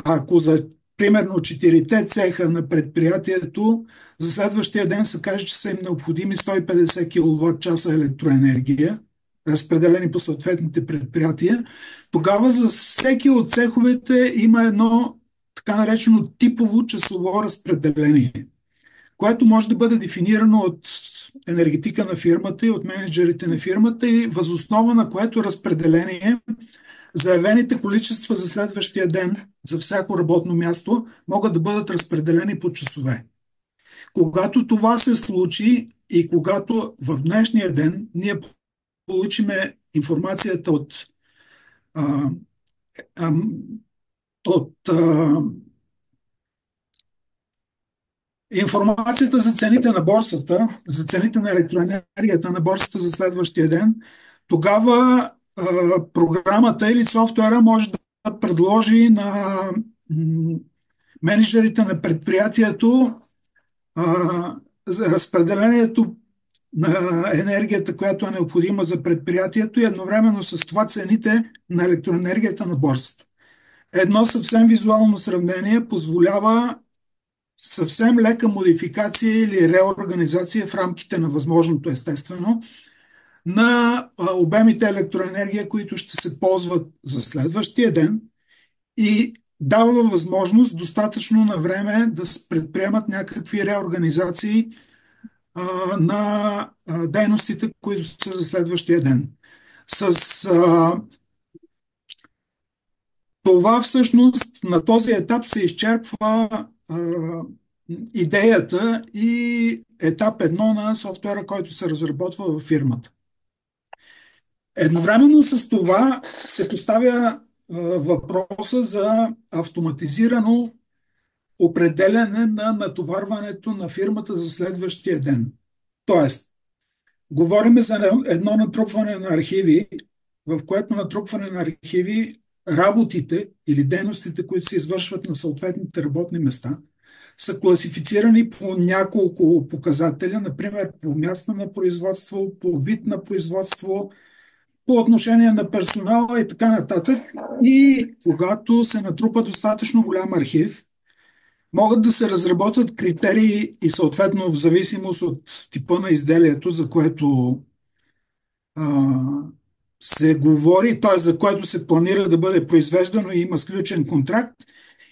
ако за примерно 4 цеха на предприятието за следващия ден се каже, че са им необходими 150 кВт часа електроенергия, разпределени по съответните предприятия, тогава за всеки от цеховете има едно така наречено типово часово разпределение, което може да бъде дефинирано от енергетика на фирмата и от менеджерите на фирмата и възоснова на което разпределение заявените количества за следващия ден за всяко работно място могат да бъдат разпределени по часове. Когато това се случи и когато в днешния ден ние получиме информацията от информацията за цените на борсата, за цените на електроенергията на борсата за следващия ден, тогава програмата или софтуера може да предложи на менеджерите на предприятието за разпределението на енергията, която е необходима за предприятието и едновременно с това цените на електроенергията на борсата. Едно съвсем визуално сравнение позволява съвсем лека модификация или реорганизация в рамките на възможното, естествено, на обемите електроенергия, които ще се ползват за следващия ден и дава възможност достатъчно на време да се предприемат някакви реорганизации на дейностите, които са за следващия ден. С това всъщност на този етап се изчерпва идеята и етап 1 на софтуера, който се разработва във фирмата. Едновременно с това се поставя въпроса за автоматизирано определяне на натоварването на фирмата за следващия ден. Тоест, говорим за едно натрупване на архиви, в което натрупване на архиви работите или дейностите, които се извършват на съответните работни места, са класифицирани по няколко показателя, например по място на производство, по вид на производство, по отношение на персонала и така нататък. И когато се натрупа достатъчно голям архив, могат да се разработят критерии и съответно в зависимост от типа на изделието, за което се говори, т.е. за което се планира да бъде произвеждано и има сключен контракт.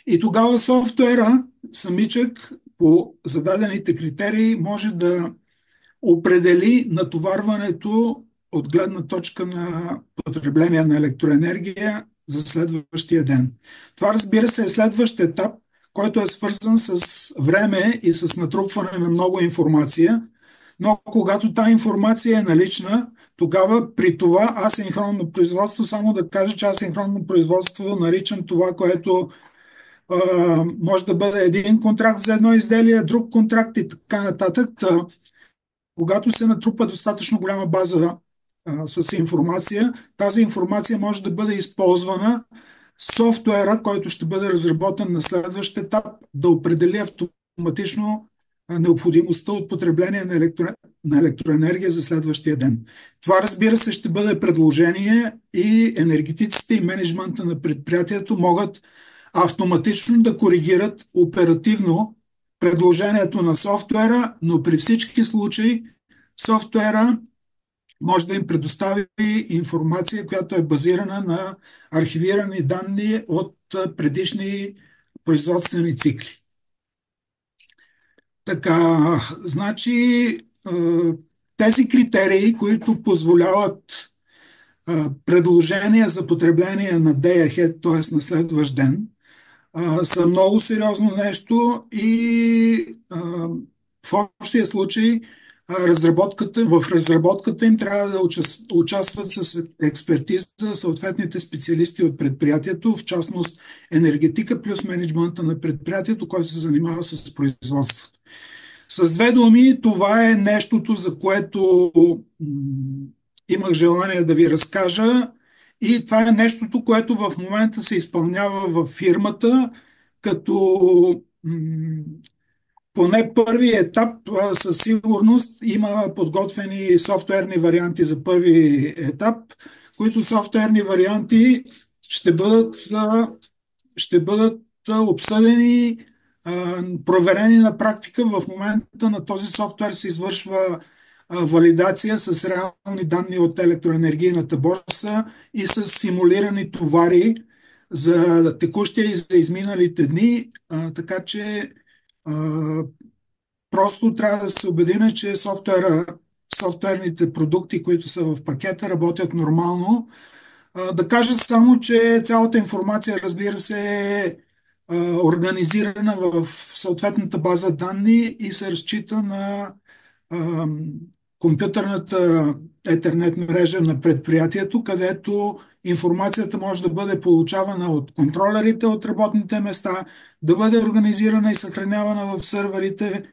И тогава софтуера, самичък, по зададените критерии, може да определи натоварването от гледна точка на потребление на електроенергия за следващия ден. Това, разбира се, е следващ етап, който е свързан с време и с натрупване на много информация, но когато тази информация е налична, тогава при това асинхронно производство, само да кажа, че асинхронно производство наричам това, което може да бъде един контракт за едно изделие, друг контракт и така нататък. Когато се натрупа достатъчно голяма база с информация, тази информация може да бъде използвана софтуера, който ще бъде разработен на следващ етап, да определи автоматично необходимостта от потребление на електроенергия за следващия ден. Това, разбира се, ще бъде предложение и енергетиците и мениджмънта на предприятието могат автоматично да коригират оперативно предложението на софтуера, но при всички случаи софтуера може да им предостави информация, която е базирана на архивирани данни от предишни производствени цикли. Така, значи, тези критерии, които позволяват предложения за потребление на day ahead, т.е. на следващ ден, са много сериозно нещо и в общия случай в разработката им трябва да участват с експертиза съответните специалисти от предприятието, в частност енергетика плюс мениджмънта на предприятието, който се занимава с производството. С две думи, това е нещото, за което имах желание да ви разкажа, и това е нещото, което в момента се изпълнява в фирмата, като поне първи етап със сигурност има подготвени софтуерни варианти за първи етап, които софтуерни варианти ще бъдат обсъдени, проверени на практика. В момента на този софтуер се извършва валидация с реални данни от електроенергийната борса и с симулирани товари за текущия и за изминалите дни, така че просто трябва да се убедим, че софтуерните продукти, които са в пакета, работят нормално. Да кажа само, че цялата информация, разбира се, е организирана в съответната база данни и се разчита на компютърната етернет мрежа на предприятието, където информацията може да бъде получавана от контролерите от работните места, да бъде организирана и съхранявана в сървърите,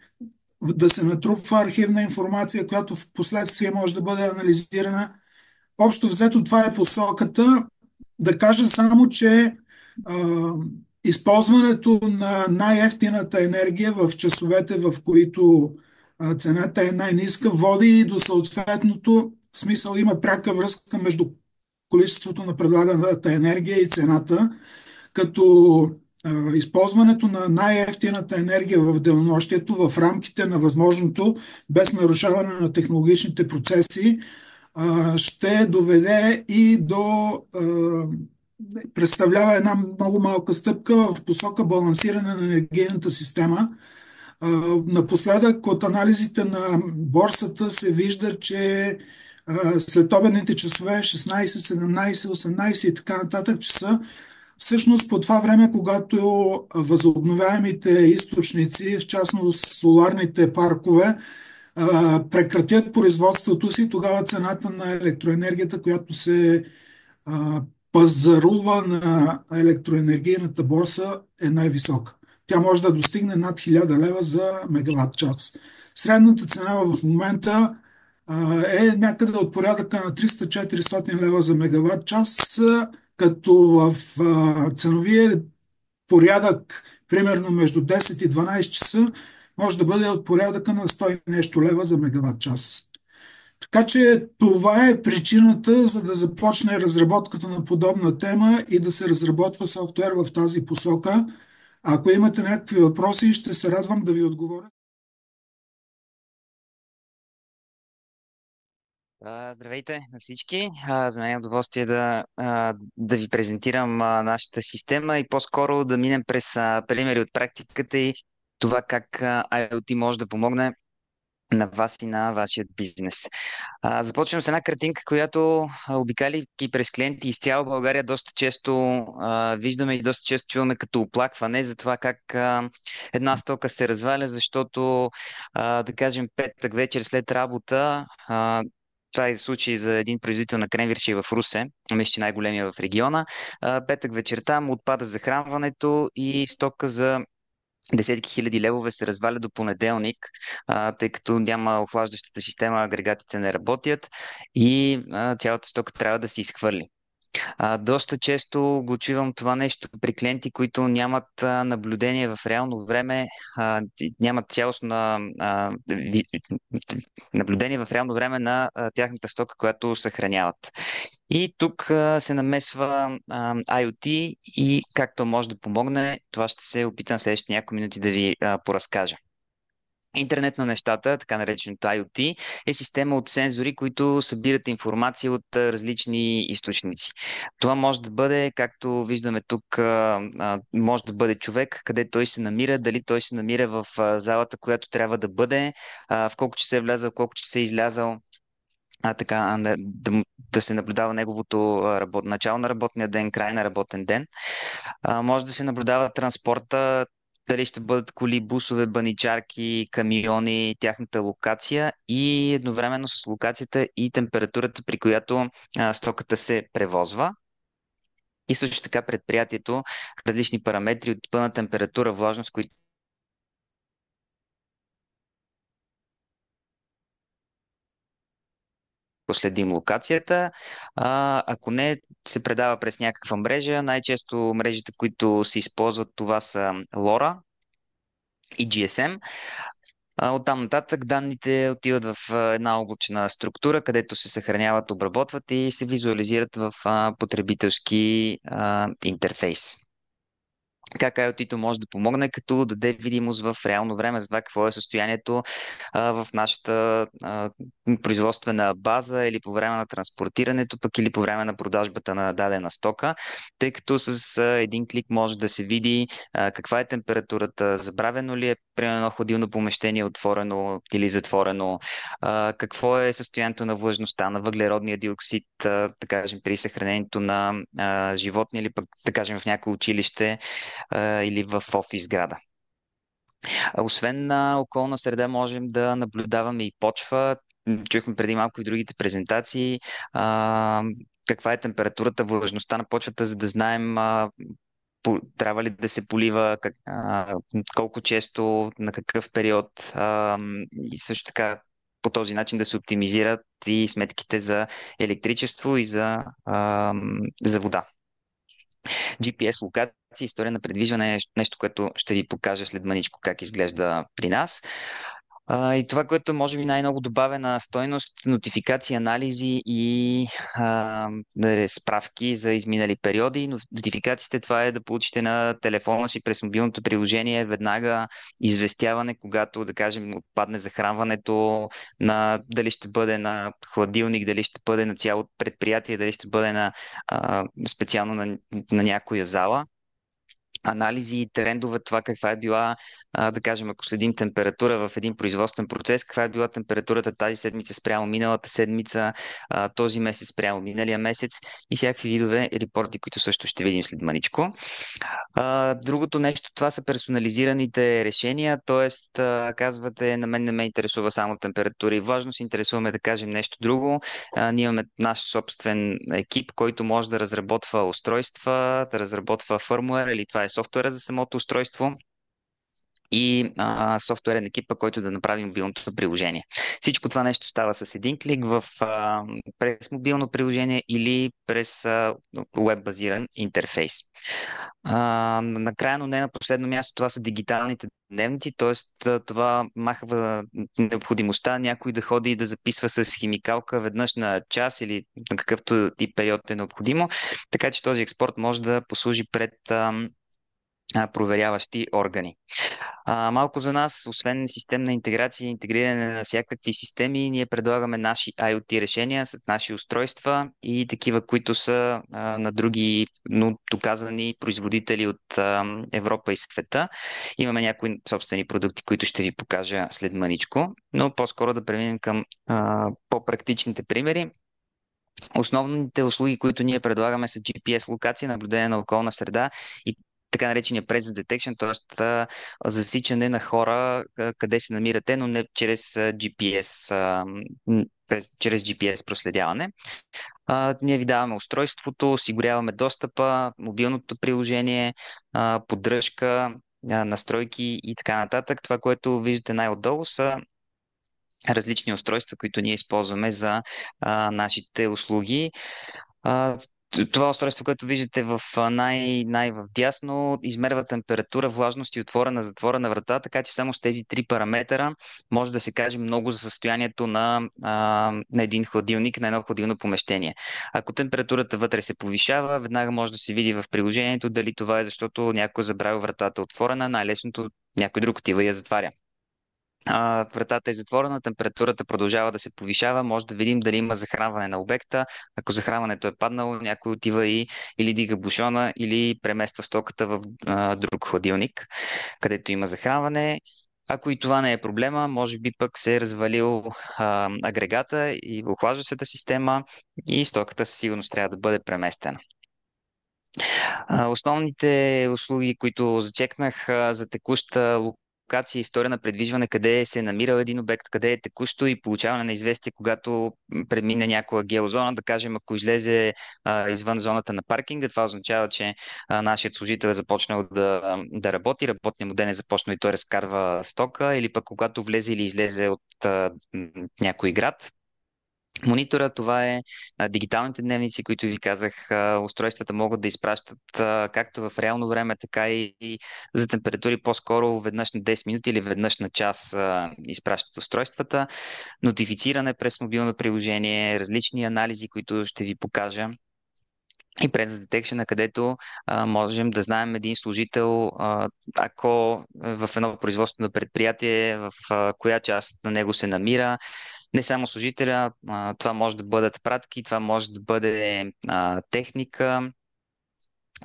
да се натрупва архивна информация, която в последствие може да бъде анализирана. Общо взето това е посоката. Да кажа само, че използването на най-евтината енергия в часовете, в които цената е най-ниска, води и до съответното, в смисъл има пряка връзка между количеството на предлаганата енергия и цената, като използването на най-евтината енергия в денонощието в рамките на възможното, без нарушаване на технологичните процеси, ще доведе и до представлява една много малка стъпка в посока балансиране на енергийната система. Напоследък от анализите на борсата се вижда, че след обедните часове 16, 17, 18 и така нататък часа, всъщност по това време, когато възобновяемите източници, в частност соларните паркове, прекратят производството си, тогава цената на електроенергията, която се пазарува на електроенергийната борса, е най-висока. Тя може да достигне над 1000 лева за мегаватт час. Средната цена в момента е някъде от порядъка на 300-400 лева за мегаватт час, като в ценовия порядък, примерно между 10 и 12 часа, може да бъде от порядъка на 100 и нещо лева за мегаватт час. Така че това е причината, за да започне разработката на подобна тема и да се разработва софтуер в тази посока. Ако имате някакви въпроси, ще се радвам да ви отговоря. Здравейте на всички! За мен е удоволствие да ви презентирам нашата система и по-скоро да минем през примери от практиката и това как IoT може да помогне на вас и на вашия бизнес. Започвам с една картинка, която обикаляйки през клиенти из цяла България доста често виждаме и доста често чуваме като оплакване за това как една стока се разваля, защото да кажем петък вечер след работа, това е случай за един производител на кренвирши в Русе, мисля, че най-големия в региона. Петък вечерта му отпада захранването и стока за десетки хиляди левове се разваля до понеделник, тъй като няма охлаждащата система, агрегатите не работят и цялата стока трябва да се изхвърли. Доста често го чувам това нещо при клиенти, които нямат наблюдение в реално време, нямат цялостно наблюдение в реално време на тяхната стока, която съхраняват. И тук се намесва IoT и как то може да помогне. Това ще се опитам в следващите няколко минути да ви поразкажа. Интернет на нещата, така нареченото IoT, е система от сензори, които събират информация от различни източници. Това може да бъде, както виждаме тук, може да бъде човек, къде той се намира, дали той се намира в залата, която трябва да бъде, в колко часа е влязъл, колко часа е излязъл, така, да се наблюдава неговото начало на работния ден, край на работен ден. Може да се наблюдава транспорта, дали ще бъдат коли, бусове, баничарки, камиони, тяхната локация и едновременно с локацията и температурата, при която стоката се превозва. И също така предприятието, различни параметри от пълна температура, влажност, които проследим локацията. Ако не, се предава през някаква мрежа. Най-често мрежите, които се използват, това са LoRa и GSM. Оттам нататък данните отиват в една облачна структура, където се съхраняват, обработват и се визуализират в потребителски интерфейс. Как IoT може да помогне, като даде видимост в реално време за това какво е състоянието в нашата производствена база или по време на транспортирането, пък или по време на продажбата на дадена стока, тъй като с един клик може да се види каква е температурата, забравено ли е, примерно, едно хладилно помещение отворено или затворено, какво е състоянието на влажността, на въглеродния диоксид, да кажем, при съхранението на животни или пък, да кажем, в някое училище или в офис сграда. Освен на околна среда, можем да наблюдаваме и почва. Чухме преди малко и другите презентации. Каква е температурата, влажността на почвата, за да знаем трябва ли да се полива, колко често, на какъв период и също така по този начин да се оптимизират и сметките за електричество и за вода. GPS локация, история на предвижване е нещо, което ще ви покажа след мъничко как изглежда при нас. И това, което може би най-много добавена стойност, нотификации, анализи и справки за изминали периоди. Нотификациите, това е да получите на телефона си през мобилното приложение веднага известяване, когато, да кажем, отпадне захранването, дали ще бъде на хладилник, дали ще бъде на цялото предприятие, дали ще бъде специално на някоя зала. Анализи и трендове, това каква е била, да кажем, ако следим температура в един производствен процес, каква е била температурата тази седмица спрямо миналата седмица, този месец спрямо миналия месец и всякакви видове репорти, които също ще видим след мъничко. Другото нещо, това са персонализираните решения, т.е. казвате, на мен не ме интересува само температура и влажност, интересуваме да кажем нещо друго. Ние имаме наш собствен екип, който може да разработва устройства, да разработва фърмуер или това е софтуера за самото устройство и софтуерен екипа, който да направи мобилното приложение. Всичко това нещо става с един клик през мобилно приложение или през веб-базиран интерфейс. Накрая, но не на последно място, това са дигиталните дневници, т.е. това махва необходимостта някой да ходи и да записва с химикалка веднъж на час или на какъвто и период е необходимо, така че този експорт може да послужи пред проверяващи органи. Малко за нас, освен системна интеграция и интегриране на всякакви системи, ние предлагаме наши IoT решения с наши устройства и такива, които са на други, но доказани производители от Европа и света. Имаме някои собствени продукти, които ще ви покажа след мъничко, но по-скоро да преминем към по-практичните примери. Основните услуги, които ние предлагаме са GPS локация, наблюдение на околна среда и така наречения presence detection, т.е. засичане на хора къде се намирате, но не чрез GPS, чрез GPS проследяване. Ние ви даваме устройството, осигуряваме достъпа, мобилното приложение, поддръжка, настройки и така нататък. Това, което виждате най-отдолу са различни устройства, които ние използваме за нашите услуги. Това устройство, което виждате в най-вдясно, измерва температура, влажност и отворена врата, така че само с тези три параметъра може да се каже много за състоянието на един хладилник, на едно хладилно помещение. Ако температурата вътре се повишава, веднага може да се види в приложението дали това е защото някой забравил вратата отворена, най-лесното някой друг отива и я затваря. вратата е затворена, температурата продължава да се повишава, може да видим дали има захранване на обекта. Ако захранването е паднало, някой отива или дига бушона, или премества стоката в друг хладилник, където има захранване. Ако и това не е проблема, може би пък се е развалил агрегата и охлаждащата система и стоката със сигурност трябва да бъде преместена. Основните услуги, които зачекнах за текуща локация, история на предвижване, къде се е намирал един обект, къде е текущо и получаване на известие, когато премине някоя геозона, да кажем, ако излезе извън зоната на паркинга, това означава, че нашият служител е започнал да работи, работният му ден е започнал и той разкарва стока, или пък когато влезе или излезе от някой град. Монитора, това е дигиталните дневници, които ви казах. Устройствата могат да изпращат както в реално време, така и за температури по-скоро веднъж на 10 минути или веднъж на час изпращат устройствата. Нотифициране през мобилно приложение, различни анализи, които ще ви покажа. И Presence Detection, където можем да знаем един служител, ако в едно производствено предприятие, в коя част на него се намира. Не само служителя, това може да бъдат пратки, това може да бъде техника.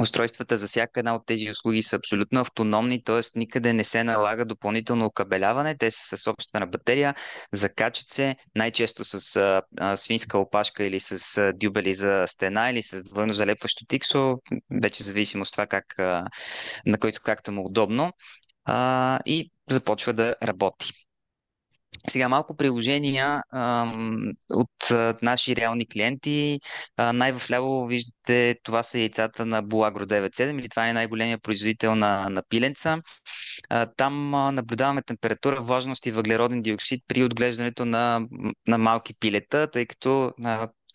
Устройствата за всяка една от тези услуги са абсолютно автономни, т.е. никъде не се налага допълнително окабеляване. Те са със собствена батерия, закачат се най-често с свинска опашка или с дюбели за стена или с двойно залепващо тиксо, вече зависимо от това на който както му удобно, и започва да работи. Сега малко приложения от наши реални клиенти. Най-вляво виждате, това са яйцата на Bulagro 9.7, или това е най-големия производител на пиленца. Там наблюдаваме температура, влажност и въглероден диоксид при отглеждането на малки пилета, тъй като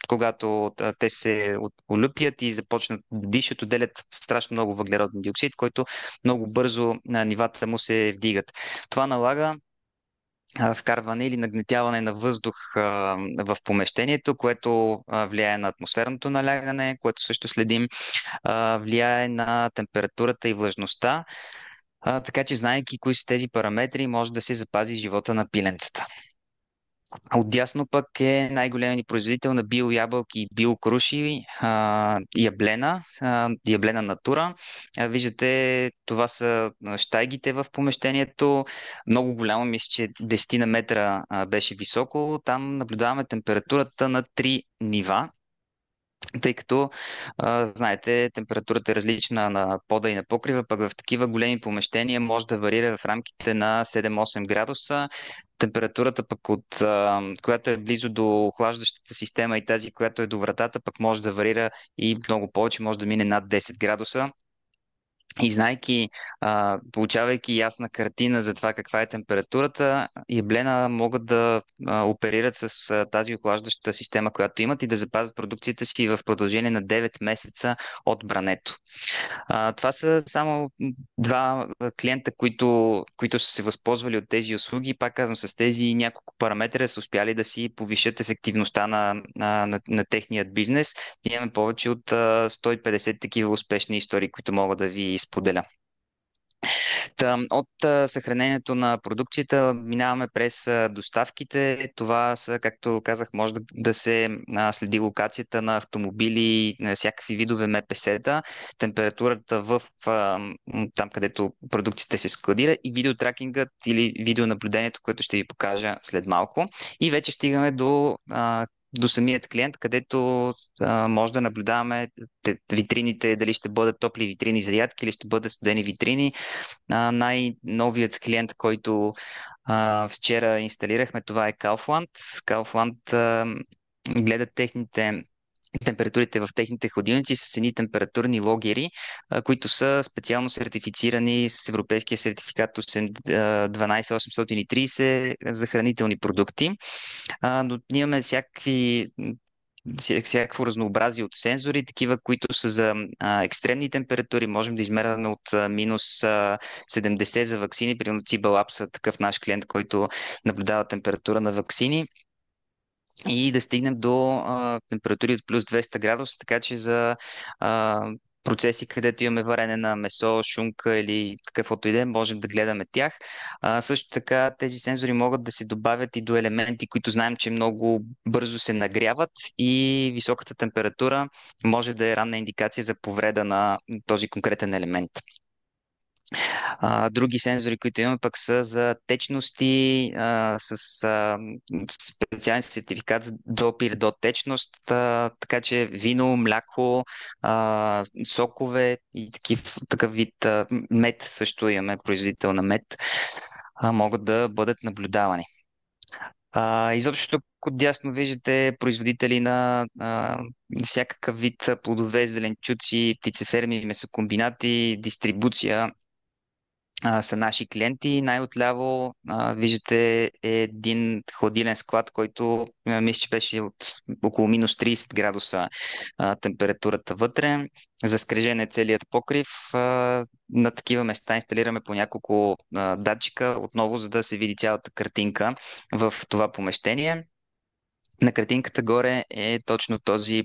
когато те се олюпят и започнат да дишат, отделят страшно много въглероден диоксид, който много бързо нивата му се вдигат. Това налага вкарване или нагнетяване на въздух в помещението, което влияе на атмосферното налягане, което също следим, влияе на температурата и влажността, така че знаейки кои са тези параметри, може да се запази живота на пиленцата. Отдясно пък е най-големият ни производител на биоябълки и биокруши, Яблена Натура. Виждате, това са щайгите в помещението. Много голямо, мисля, че 10 на метра беше високо. Там наблюдаваме температурата на 3 нива, тъй като, знаете, температурата е различна на пода и на покрива, пък в такива големи помещения може да варира в рамките на 7-8 градуса. Температурата пък която е близо до охлаждащата система и тази, която е до вратата, пък може да варира и много повече, може да мине над 10 градуса. И знайки, получавайки ясна картина за това каква е температурата, Яблена могат да оперират с тази охлаждаща система, която имат, и да запазят продукцията си в продължение на 9 месеца от брането. Това са само два клиента, които са се възползвали от тези услуги. Пак казвам, с тези няколко параметра са успяли да си повишат ефективността на техният бизнес. Ние имаме повече от 150 такива успешни истории, които мога да ви споделя. От съхранението на продукцията минаваме през доставките. Това са, както казах, може да се следи локацията на автомобили, на всякакви видове МПС-та, температурата там, където продукцията се складира, и видеотракингът или видеонаблюдението, което ще ви покажа след малко. И вече стигаме до самият клиент, където може да наблюдаваме витрините, дали ще бъдат топли витрини за ядки или ще бъдат студени витрини. Най-новият клиент, който вчера инсталирахме, това е Kaufland. Kaufland гледат температурите в техните хладилници с едни температурни логери, които са специално сертифицирани с европейския сертификат 12830 за хранителни продукти. Но имаме всякакво разнообразие от сензори, такива, които са за екстремни температури. Можем да измерваме от минус 70 за ваксини. Примерно Cibelabs, такъв наш клиент, който наблюдава температура на ваксини, и да стигнем до температури от плюс 200 градуса, така че за процеси, където имаме варене на месо, шунка или каквото и да е, можем да гледаме тях. Също така тези сензори могат да се добавят и до елементи, които знаем, че много бързо се нагряват и високата температура може да е ранна индикация за повреда на този конкретен елемент. Други сензори, които имаме пък са за течности с специален сертификат за допир до течност, така че вино, мляко, сокове и такъв вид мед, също имаме производител на мед, могат да бъдат наблюдавани. Изобщо тук отдясно виждате производители на всякакъв вид плодове, зеленчуци, птицеферми, месокомбинати, дистрибуция са наши клиенти. Най-отляво виждате един хладилен склад, който мисля, че беше от около минус 30 градуса температурата вътре. За скрежене целият покрив. На такива места инсталираме по няколко датчика, отново за да се види цялата картинка в това помещение. На картинката горе е точно този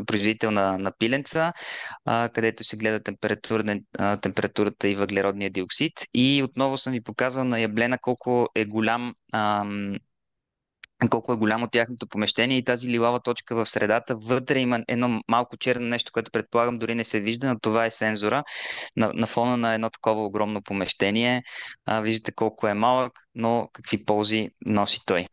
производител на пиленца, където се гледа температурата и въглеродния диоксид. И отново съм ви показал на яблена колко е голямо тяхното помещение и тази лилава точка в средата. Вътре има едно малко черно нещо, което предполагам дори не се вижда, но това е сензора на фона на едно такова огромно помещение. Виждате колко е малък, но какви ползи носи той.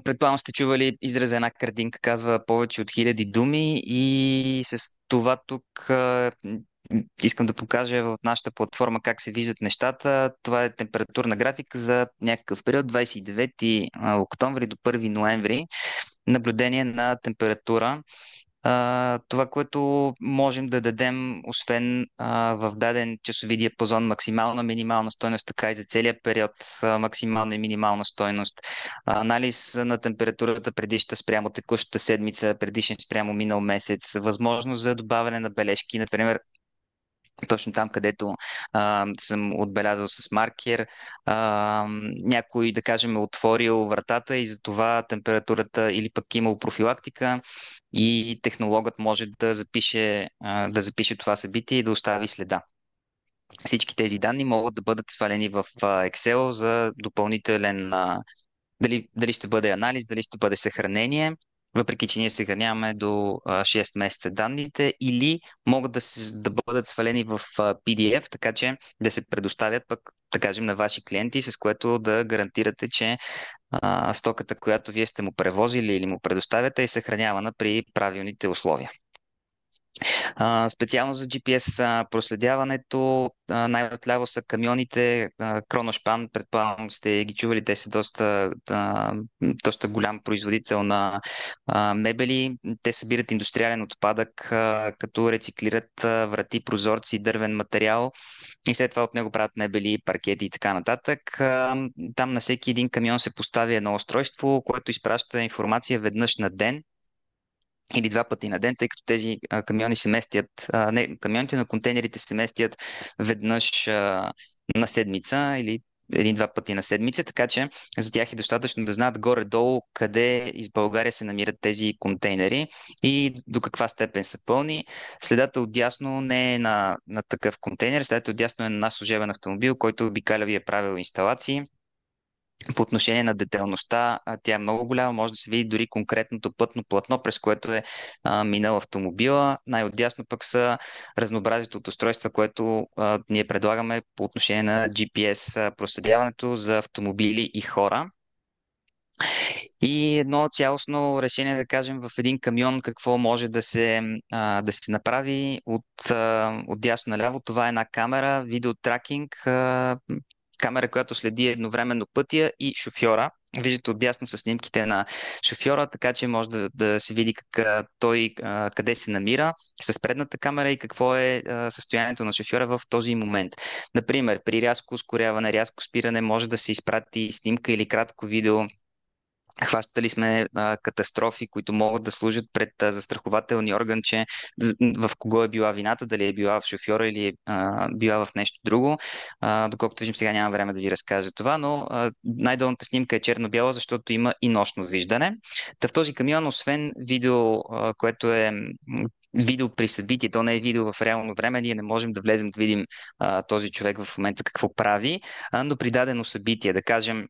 Предполагам сте чували израза една картинка, казва повече от 1000 думи и с това тук искам да покажа в нашата платформа как се виждат нещата. Това е температурна графика за някакъв период 29 октомври до 1 ноември. Наблюдение на температура. Това, което можем да дадем, освен в даден часови диапазон максимална, минимална стойност, така и за целия период максимална и минимална стойност. Анализ на температурата предишната спрямо текущата седмица, предишен спрямо минал месец, възможност за добавяне на бележки, например точно там, където съм отбелязал с маркер. Някой, да кажем, е отворил вратата и затова температурата или пък имал профилактика и технологът може да запише това събитие и да остави следа. Всички тези данни могат да бъдат свалени в Excel за допълнителен дали ще бъде анализ, дали ще бъде съхранение, въпреки че ние съхраняваме до 6 месеца данните, или могат да бъдат свалени в PDF, така че да се предоставят пък, да кажем, на ваши клиенти, с което да гарантирате, че стоката, която вие сте му превозили или му предоставяте, е съхранявана при правилните условия. Специално за GPS проследяването, най-отляво са камионите, Кроношпан, предполагам сте ги чували, те са доста голям производител на мебели. Те събират индустриален отпадък, като рециклират врати, прозорци, дървен материал и след това от него правят мебели, паркети и така нататък. Там на всеки един камион се поставя едно устройство, което изпраща информация веднъж на ден или 2 пъти на ден, тъй като тези камиони се местят, камионите на контейнерите се местят веднъж на седмица или 1-2 пъти на седмица, така че за тях е достатъчно да знаят горе-долу къде из България се намират тези контейнери и до каква степен са пълни. Следата отдясно не е на такъв контейнер, следата отдясно е на служебен автомобил, който обикаля ви е правил инсталации. По отношение на детайлността, тя е много голяма, може да се види дори конкретното пътно платно, през което е минал автомобила. Най-отдясно пък са разнообразието от устройства, което ние предлагаме по отношение на GPS проследяването за автомобили и хора. И едно цялостно решение, да кажем, в един камион какво може да се направи от дясно наляво. Това е една камера, видеотракинг, камера, която следи едновременно пътя и шофьора. Виждате отдясно са снимките на шофьора, така че може да се види той къде се намира с предната камера и какво е състоянието на шофьора в този момент. Например, при рязко ускоряване, рязко спиране може да се изпрати снимка или кратко видео. Хващали сме катастрофи, които могат да служат пред застрахователни орган, че в кого е била вината, дали е била в шофьора или е била в нещо друго. Доколкото виждам, сега нямам време да ви разкажа това, но най-долната снимка е черно-бяла, защото има и нощно виждане. Та в този камион, освен видео, което е видео при събитие, то не е видео в реално време, ние не можем да влезем да видим този човек в момента какво прави, но при дадено събитие, да кажем,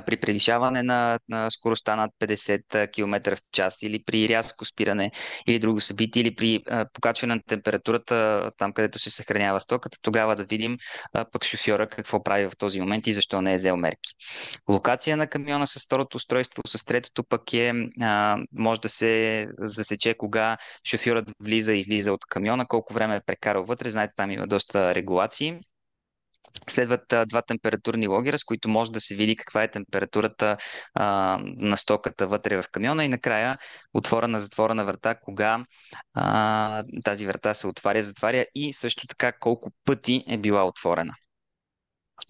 при превишаване на скоростта над 50 км в час или при рязко спиране или друго събитие или при покачване на температурата там, където се съхранява стоката, тогава да видим пък шофьора какво прави в този момент и защо не е взел мерки. Локация на камиона с второто устройство, с третото пък може да се засече кога шофьорът влиза и излиза от камиона, колко време е прекарал вътре. Знаете, там има доста регулации. Следват два температурни логера, с които може да се види каква е температурата на стоката вътре в камиона и накрая отворена-затворена врата, кога тази врата се отваря, затваря и също така колко пъти е била отворена.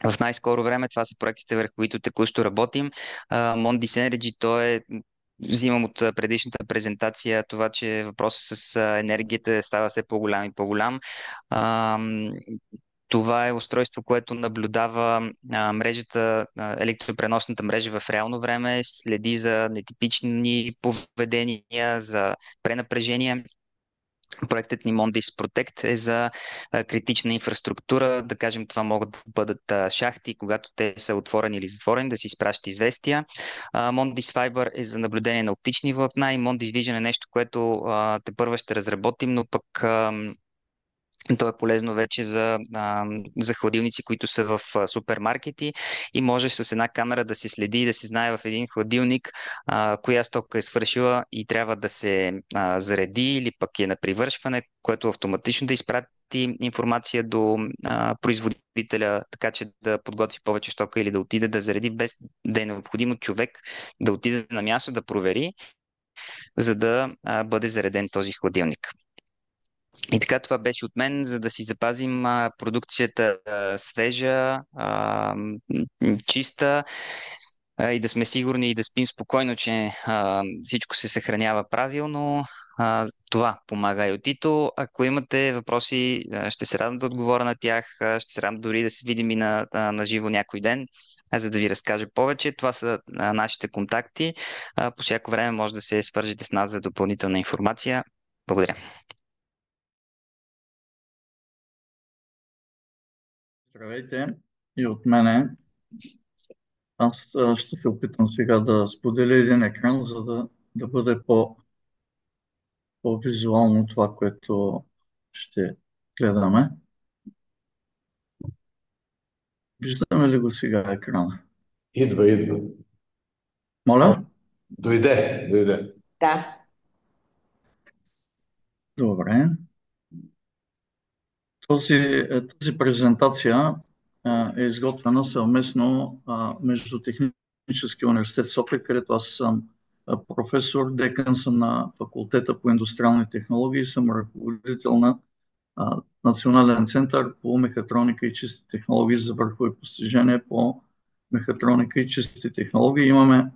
В най-скоро време това са проектите, върху които текущо работим. Mondis Energy, то е взимам от предишната презентация това, че въпросът с енергията става все по-голям и по-голям. Това е устройство, което наблюдава мрежата, електропреносната мрежа в реално време, следи за нетипични поведения, за пренапрежение. Проектът ни Mondis Protect е за критична инфраструктура. Да кажем, това могат да бъдат шахти, когато те са отворени или затворени, да си изпращат известия. Mondis Fiber е за наблюдение на оптични влакна и Mondis Vision е нещо, което тепърва ще разработим, но пък то е полезно вече за хладилници, които са в супермаркети и може с една камера да се следи и да се знае в един хладилник коя стока е свършила и трябва да се зареди или пък е на привършване, което автоматично да изпрати информация до производителя, така че да подготви повече стока или да отиде да зареди, без да е необходимо човек да отиде на място да провери, за да бъде зареден този хладилник. И така това беше от мен, за да си запазим продукцията свежа, чиста и да сме сигурни и да спим спокойно, че всичко се съхранява правилно. Това помага IoT-то. Ако имате въпроси, ще се радвам да отговоря на тях. Ще се радвам дори да се видим и на живо някой ден, за да ви разкажа повече. Това са нашите контакти. По всяко време може да се свържете с нас за допълнителна информация. Благодаря. Здравейте и от мене. Аз ще се опитам сега да споделя един екран, за да бъде по-визуално това, което ще гледаме. Виждаме ли го сега екрана? Идва. Моля? Дойде. Да. Добре. Тази презентация е изготвена съвместно между Техническия университет София, където аз съм професор, декан съм на факултета по индустриални технологии и съм ръководител на Национален център по мехатроника и чисти технологии за върхови постижения по мехатроника и чисти технологии. Имаме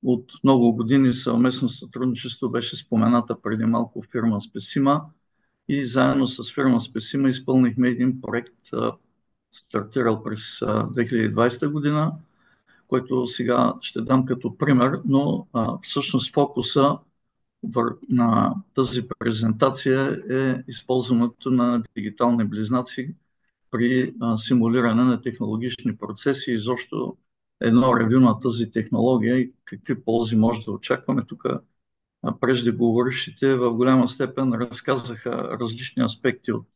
от много години съвместно сътрудничество, беше спомената преди малко фирма Спесима, и заедно с фирма Спесима изпълнихме един проект, стартирал през 2020 година, който сега ще дам като пример, но всъщност фокуса на тази презентация е използването на дигитални близнаци при симулиране на технологични процеси, изобщо едно ревю на тази технология и какви ползи може да очакваме. Тук преждеговорившите в голяма степен разказаха различни аспекти от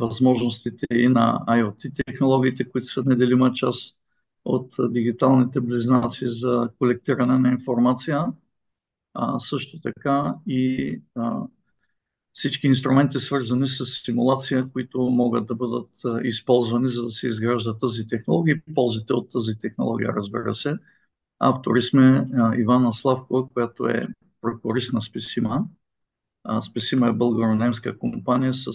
възможностите и на IoT технологиите, които са неделима част от дигиталните близнаци за колектиране на информация. Също така и всички инструменти, свързани с симулация, които могат да бъдат използвани, за да се изгражда тази технология и ползите от тази технология, разбира се. Автори сме Ивана Славкова, която е прокурист на Спесима. Спесима е българо-немска компания с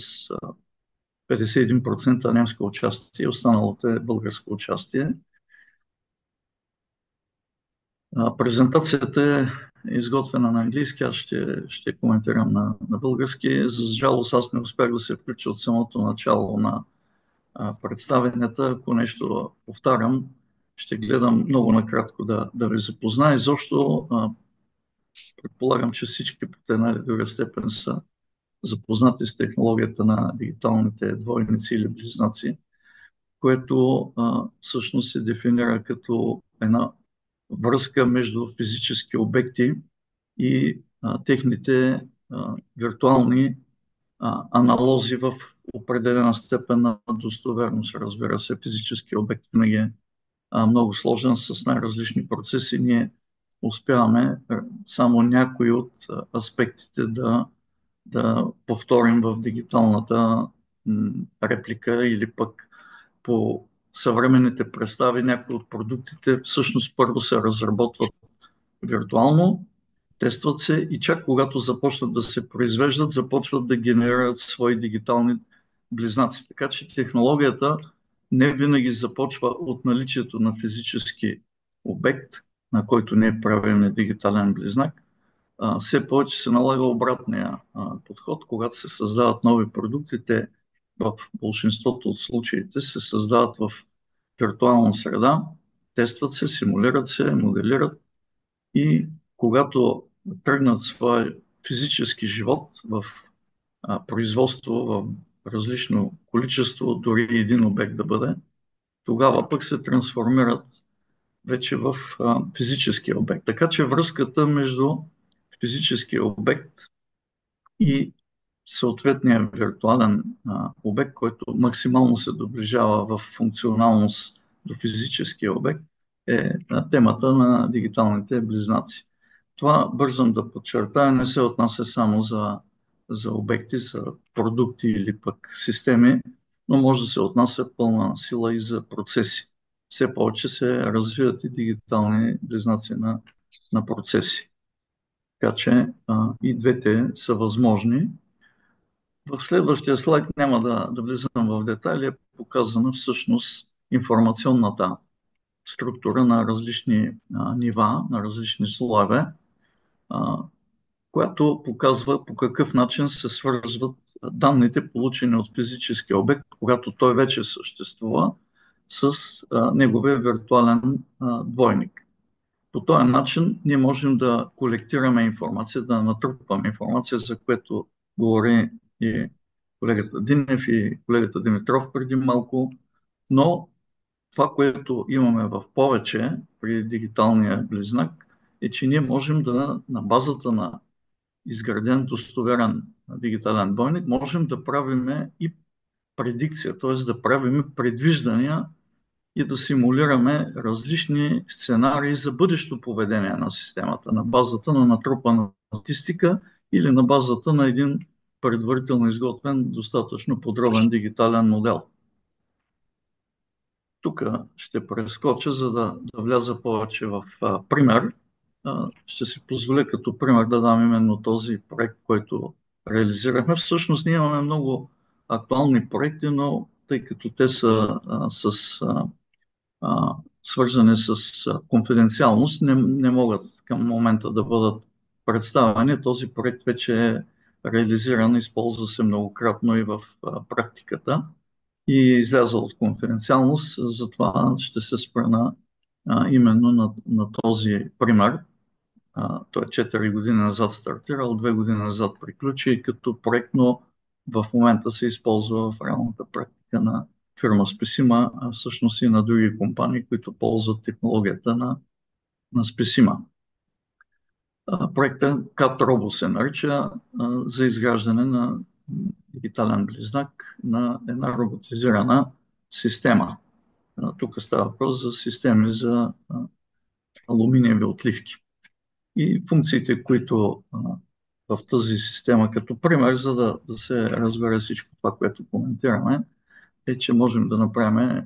51% немско участие, останалото е българско участие. Презентацията е изготвена на английски, аз ще коментирам на български. За жалост аз не успях да се включа от самото начало на представенията. Ако нещо повтарям, ще гледам много накратко да ви запозная. Изобщо Предполагам, че всички по една или друга степен са запознати с технологията на дигиталните двойници или близнаци, което всъщност се дефинира като една връзка между физически обекти и техните виртуални аналози в определена степен на достоверност. Разбира се, физически обект винаги е много сложен с най-различни процеси. Ние успяваме само някои от аспектите да повторим в дигиталната реплика или пък по съвременните представи някои от продуктите всъщност първо се разработват виртуално, тестват се и чак когато започнат да се произвеждат, започват да генерират свои дигитални близнаци. Така че технологията не винаги започва от наличието на физически обект, на който ние правим дигитален близнак. Все повече се налага обратния подход. Когато се създават нови продукти, те в большинството от случаите се създават в виртуална среда, тестват се, симулират се, моделират и когато тръгнат своя физически живот в производство в различно количество, дори един обект да бъде, тогава пък се трансформират вече в физическия обект. Така че връзката между физическия обект и съответния виртуален обект, който максимално се доближава в функционалност до физическия обект, е темата на дигиталните близнаци. Това, бързам да подчертая, не се отнася само за обекти, за продукти или пък системи, но може да се отнася пълна сила и за процеси. Все повече се развиват и дигитални близнаци на процеси. Така че и двете са възможни. В следващия слайд няма да влизам в детайли, е показана всъщност информационната структура на различни нива, на различни слоеве, която показва по какъв начин се свързват данните, получени от физическия обект, когато той вече съществува, с неговия виртуален двойник. По този начин ние можем да колектираме информация, да натрупваме информация, за което говори и колегата Динев и колегата Димитров преди малко, но това, което имаме в повече при дигиталния близнак, е, че ние можем да, на базата на изграден достоверен дигитален двойник, можем да правим и предикция, т.е. да правим предвиждания и да симулираме различни сценарии за бъдещо поведение на системата на базата на натрупана статистика или на базата на един предварително изготвен, достатъчно подробен дигитален модел. Тук ще прескоча, за да вляза повече в пример. Ще си позволя като пример да дам именно този проект, който реализирахме. Всъщност ние имаме много актуални проекти, но тъй като те са свързани с конфиденциалност, не могат към момента да бъдат представени. Този проект вече е реализиран, използва се многократно и в практиката и е излязъл от конфиденциалност. Затова ще се спра именно на този пример. Той 4 години назад стартирал, 2 години назад приключи като проект, но в момента се използва в реалната практика на фирма Спесима, а всъщност и на други компании, които ползват технологията на Спесима. Проектът CAT-ROBO се нарича за изграждане на дигитален близнак на една роботизирана система. Тук става въпрос за системи за алуминиеви отливки. И функциите, които в тази система, като пример, за да се разбере всичко това, което коментираме, е, че можем да направим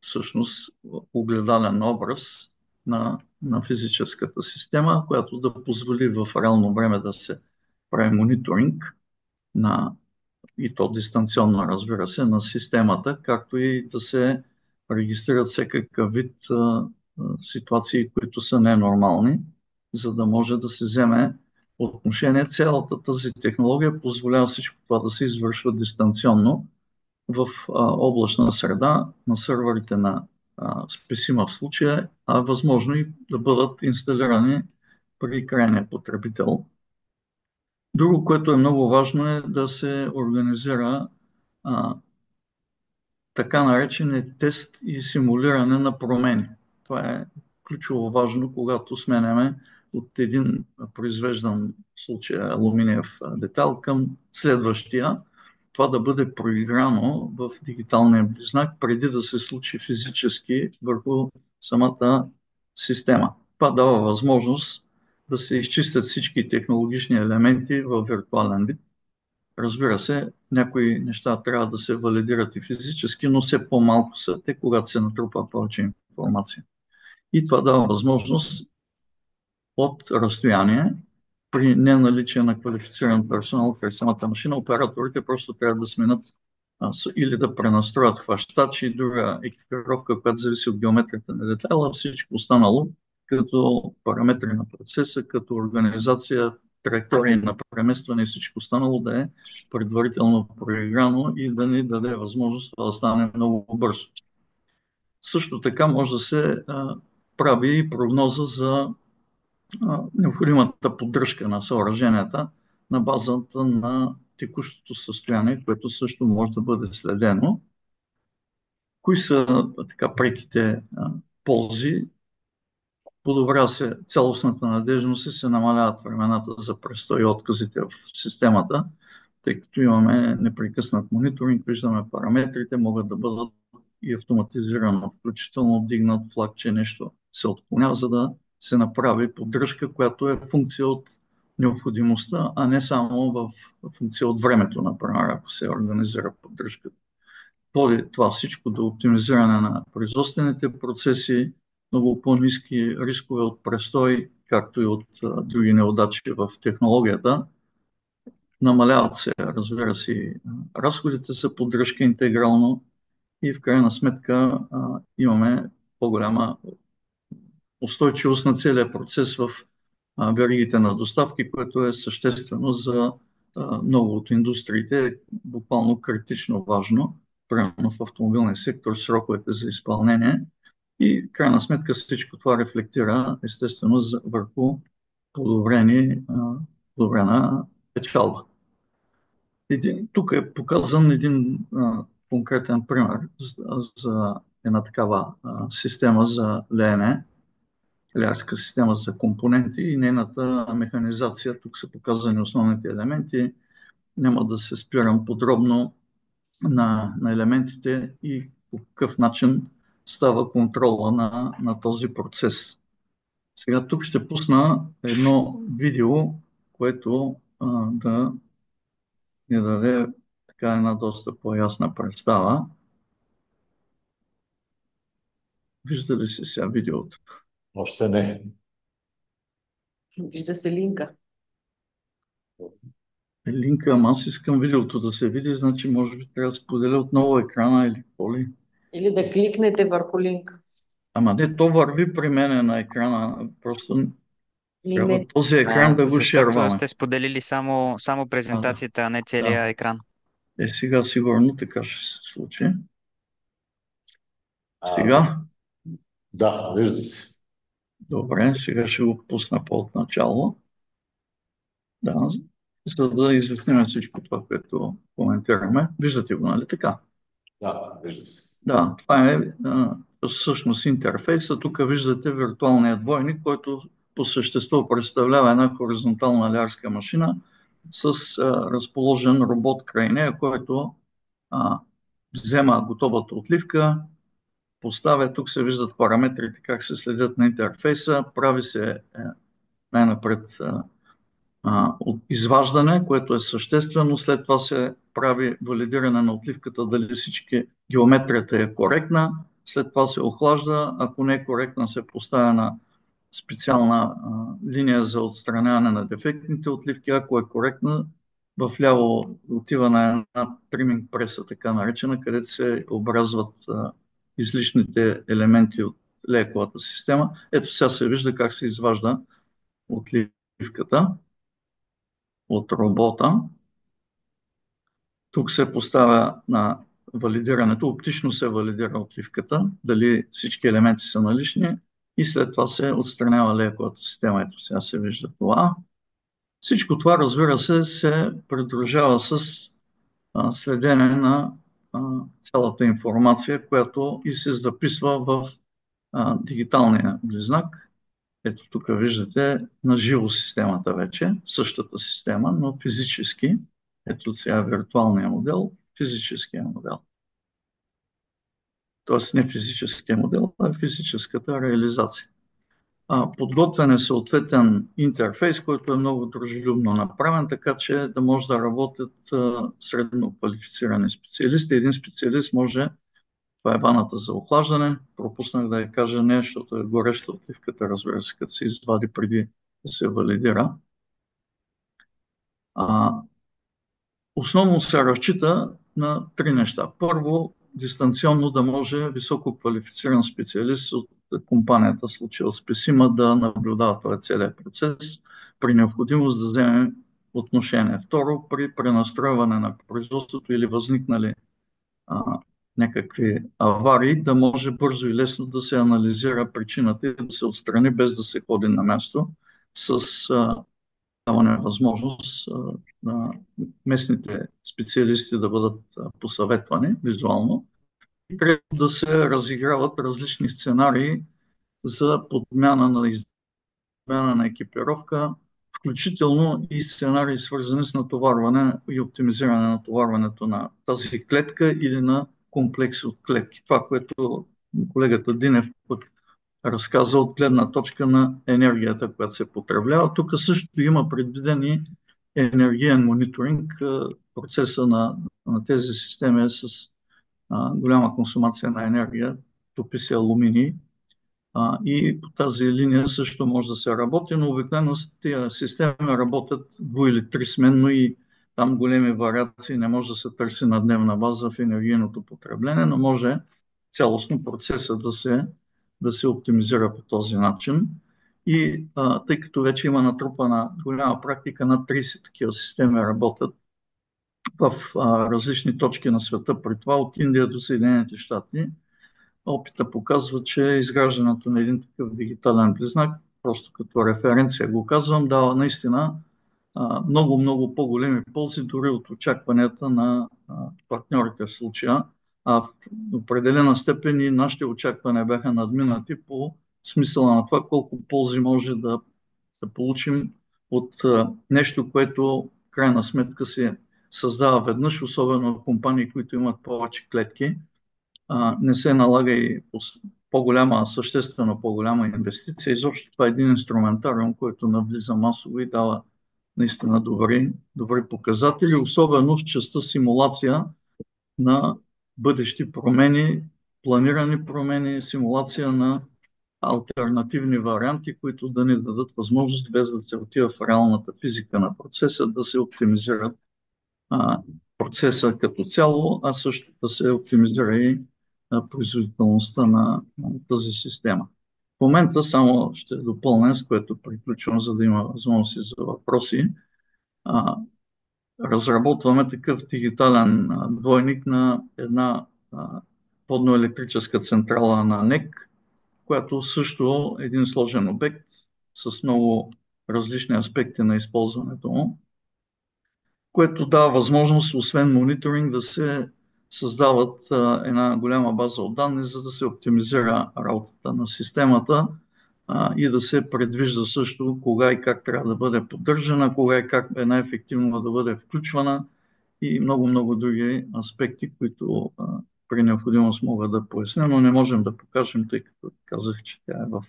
всъщност огледален образ на физическата система, която да позволи в реално време да се прави мониторинг и то дистанционно, разбира се, на системата, както и да се регистрират всякакъв вид ситуации, които са ненормални, за да може да се вземе отношение. Цялата тази технология позволява всичко това да се извършва дистанционно в облачна среда на сървърите на Спесима в случая, а възможно и да бъдат инсталирани при крайния потребител. Друго, което е много важно, е да се организира така наречен тест и симулиране на промени. Това е ключово важно, когато сменяме от един произвеждан в случая алуминиев детал към следващия. Това да бъде проиграно в дигиталния близнак, преди да се случи физически върху самата система. Това дава възможност да се изчистят всички технологични елементи в виртуален вид. Разбира се, някои неща трябва да се валидират и физически, но все по-малко са те, когато се натрупа повече информация. И това дава възможност от разстояние, при неналичие на квалифициран персонал през самата машина, операторите просто трябва да сменят или да пренастроят хващачи, друга екипировка, която зависи от геометрията на детайла, всичко останало като параметри на процеса, като организация, траектории на преместване и всичко останало да е предварително проиграно и да ни даде възможност това да стане много бързо. Също така може да се прави и прогноза за необходимата поддръжка на съоръженията на базата на текущото състояние, което също може да бъде следено. Кои са така преките ползи? Подобрява се цялостната надежност и се намаляват времената за престой и отказите в системата, тъй като имаме непрекъснат мониторинг, виждаме параметрите, могат да бъдат и автоматизирано, включително вдигнат флаг, че нещо се отклонява, за да се направи поддръжка, която е функция от необходимостта, а не само в функция от времето, например, ако се организира поддръжката. Води това всичко до оптимизиране на производствените процеси, много по-ниски рискове от престой, както и от други неудачи в технологията. Намаляват се, разбира се, разходите за поддръжка интегрално и в крайна сметка имаме по-голяма устойчивост на целия процес в веригите на доставки, което е съществено за много от индустриите, буквално критично важно, примерно в автомобилния сектор, сроковете за изпълнение. И в крайна сметка всичко това рефлектира естествено върху подобрена печалба. Тук е показан един конкретен пример за една такава система за леене, леярска система за компоненти и нейната механизация. Тук са показани основните елементи. Няма да се спирам подробно на елементите и по какъв начин става контрола на този процес. Сега тук ще пусна едно видео, което да ни даде така една доста по-ясна представа. Вижда ли се сега видеото? Още не. Вижда се линка. Линка, ама аз искам видеото да се види, значи може би трябва да споделя отново екрана или какво ли. Или да кликнете върху линк. Ама не, то върви при мене на екрана, просто трябва този екран да го шерваме. Защото сте споделили само презентацията, а не целия екран. Сега сигурно така ще се случи. Сега? Да, вижда се. Добре, сега ще го пусна по-отначало. Да, за да изясним всичко това, което коментираме. Виждате го, нали така? Да, вижда се. Да, това е всъщност интерфейса. Тук виждате виртуалния двойник, който по същество представлява една хоризонтална лярска машина с разположен робот край нея, който взема готовата отливка, поставя, тук се виждат параметрите, как се следят на интерфейса, прави се най-напред от изваждане, което е съществено, след това се прави валидиране на отливката, дали геометрията е коректна, след това се охлажда, ако не е коректна, се поставя на специална линия за отстраняване на дефектните отливки, ако е коректна, вляво отива на една триминг преса, така наречена, където се образват излишните елементи от лековата система. Ето сега се вижда как се изважда отливката от робота. Тук се поставя на валидирането, оптично се валидира отливката, дали всички елементи са налични. и след това се отстранява лейковата система. Ето сега се вижда това. Всичко това, разбира се, се придружава с следене на цялата информация, която и се записва в дигиталния близнак. Ето тук виждате на живо системата вече, същата система, но физически. Ето сега виртуалния модел, физическия модел. Тоест не физическия модел, а физическата реализация. Подготвен е съответен интерфейс, който е много дружелюбно направен, така че да може да работят средно квалифицирани специалисти. Един специалист може, това е ваната за охлаждане, пропуснах да я кажа не, защото е гореща отливката, разбира се, като се извади преди да се валидира. Основно се разчита на три неща. Първо, дистанционно да може високо квалифициран специалист от компанията, в случая от Спесима, да наблюдава този целият процес, при необходимост да вземе отношение. Второ, при пренастройване на производството или възникнали някакви аварии, да може бързо и лесно да се анализира причината и да се отстрани, без да се ходи на място, с даване възможност на местните специалисти да бъдат посъветвани визуално. И трябва да се разиграват различни сценарии за подмяна на екипировка, включително и сценарии свързани с натоварване и оптимизиране на натоварването на тази клетка или на комплекс от клетки. Това, което колегата Динев разказа от гледна точка на енергията, която се потреблява. Тук също има предвидени енергиен мониторинг. Процеса на тези системи е с голяма консумация на енергия, топи се алуминий. И по тази линия също може да се работи, но обикновено тези системи работят дво- или трисменно и там големи вариации не може да се търси на дневна база в енергийното потребление, но може цялостно процеса да се оптимизира по този начин. И тъй като вече има натрупана голяма практика, над 30 такива системи работят в различни точки на света, при това от Индия до Съединените щати. Опита показва, че изграждането на един такъв дигитален близнак, просто като референция го казвам, дава наистина много по-големи ползи, дори от очакванията на партньорите в случая. В определена степен и нашите очаквания бяха надминати по смисъла на това колко ползи може да получим от нещо, което в крайна сметка се създава веднъж, особено в компании, които имат повече клетки. Не се налага и съществено по-голяма инвестиция. Изобщо това е един инструментариум, който навлиза масово и дава наистина добри показатели, особено в частта симулация на бъдещи промени, планирани промени, симулация на алтернативни варианти, които да ни дадат възможност, без да се отива в реалната физика на процеса, да се оптимизират процеса като цяло, а също да се оптимизира и производителността на тази система. В момента само ще допълня, с което приключвам, за да има възможности за въпроси. Разработваме такъв дигитален двойник на една водноелектрическа централа на НЕК, която също е един сложен обект с много различни аспекти на използването му, което дава възможност, освен мониторинг, да се създават една голяма база от данни, за да се оптимизира работата на системата и да се предвижда също кога и как трябва да бъде поддържана, кога и как е най-ефективно да бъде включвана и много други аспекти, които при необходимост могат да поясня, но не можем да покажем, тъй като казах, че тя е в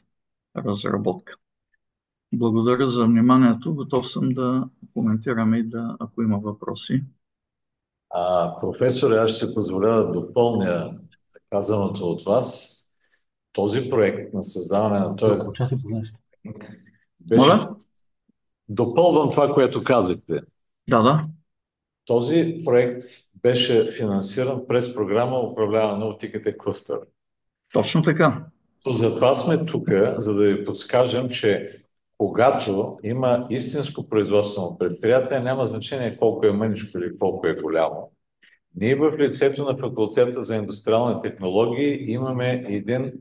разработка. Благодаря за вниманието. Готов съм да коментираме и ако има въпроси. Професор, аз ще се позволя да допълня казаното от вас. Този проект на създаване на този... Допълвам това, което казахте. Да. Този проект беше финансиран през програма управлявана от IKT Cluster. Точно така. Затова сме тук, за да ви подскажем, че когато има истинско производствено предприятие, няма значение колко е мъничко или колко е голямо. Ние в лицето на факултета за индустриални технологии имаме един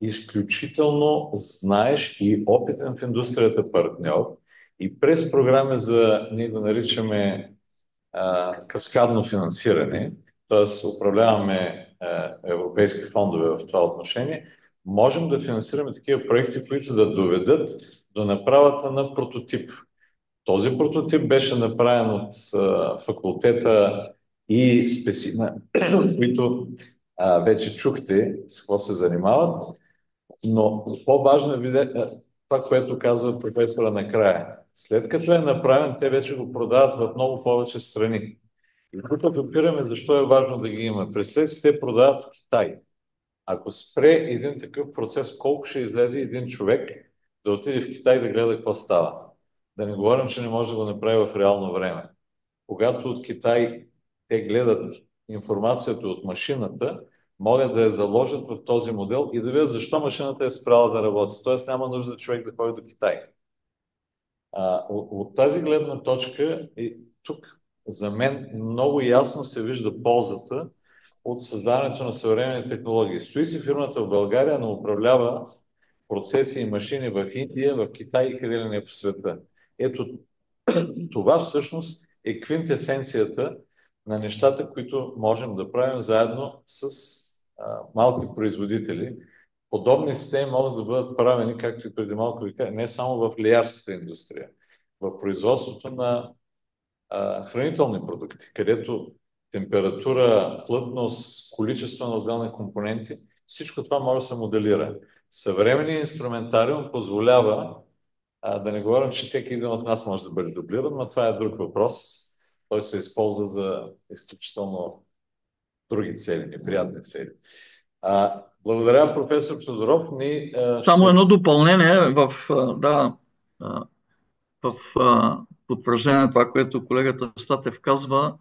изключително знаеш и опитен в индустрията партньор и през програми за, ние го наричаме каскадно финансиране, т.е. управляваме европейски фондове в това отношение, можем да финансираме такива проекти, които да доведат до направата на прототип. Този прототип беше направен от факултета и които вече чухте с какво се занимават, но по-важно е това, което казва професора накрая. След като е направен, те вече го продават в много повече страни. И тук опираме защо е важно да ги има. Представете, те продават в Китай. Ако спре един такъв процес, колко ще излезе един човек да отиде в Китай да гледа какво става? Да не говорим, че не може да го направи в реално време. Когато от Китай те гледат информацията от машината, могат да я заложат в този модел и да видят защо машината е спряла да работи. Тоест няма нужда човек да ходи до Китай. От тази гледна точка и тук за мен много ясно се вижда ползата от създаването на съвременни технологии. Стои си фирмата в България, но управлява процеси и машини в Индия, в Китай и къде ли не по света. Ето това всъщност е квинтесенцията на нещата, които можем да правим заедно с малки производители. Подобни системи могат да бъдат правени, както и преди малко ви казах, не само в леярската индустрия, в производството на хранителни продукти, където температура, плътност, количество на отделни компоненти, всичко това може да се моделира. Съвременният инструментариум позволява, да не говорим, че всеки един от нас може да бъде дублиран, но това е друг въпрос. Той се използва за изключително други цели, неприятни цели. Благодаря, професор Тодоров. Само едно допълнение в потвърждение на това, което колегата Статев казва,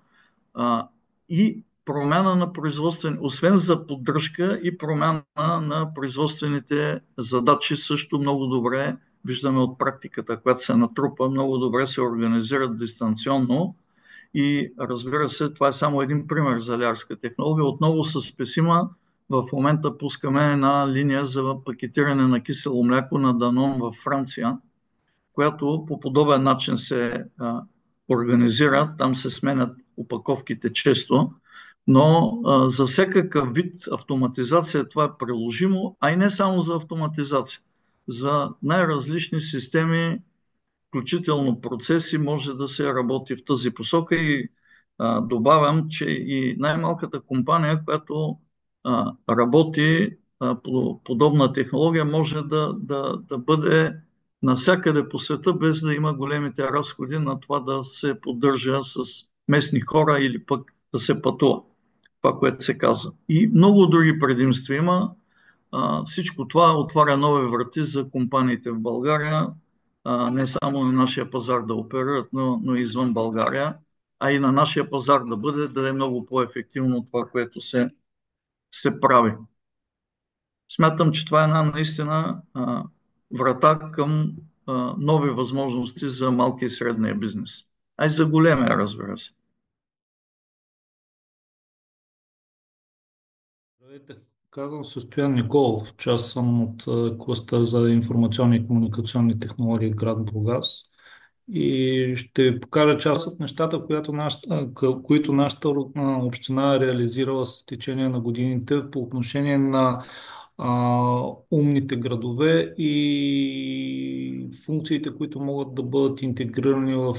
и промяна на производствени, освен за поддръжка и промяна на производствените задачи също много добре виждаме от практиката, която се натрупа, много добре се организират дистанционно и разбира се, това е само един пример за лярска технология. Отново с Песима в момента пускаме една линия за пакетиране на кисело мляко на Данон във Франция, която по подобен начин се организира. Там се сменят опаковките често, но за всякакъв вид автоматизация това е приложимо, а и не само за автоматизация. За най-различни системи, включително процеси, може да се работи в тази посока и добавям, че и най-малката компания, която работи по подобна технология, може да бъде навсякъде по света, без да има големите разходи на това да се поддържа с местни хора или пък да се пътува. Това, което се каза. И много други предимства има. Всичко това отваря нови врати за компаниите в България, не само на нашия пазар да оперират, но и извън България, а и на нашия пазар да е много по-ефективно това, което се прави. Смятам, че това е една наистина врата към нови възможности за малки и средния бизнес. А и за големия, разбира се. Здравейте, казвам се Стоян Николов. Част съм от клъстър за информационни и комуникационни технологии в град Бургас. И ще ви покажа част от нещата, които нашата община е реализирала с течение на годините по отношение на умните градове и функциите, които могат да бъдат интегрирани в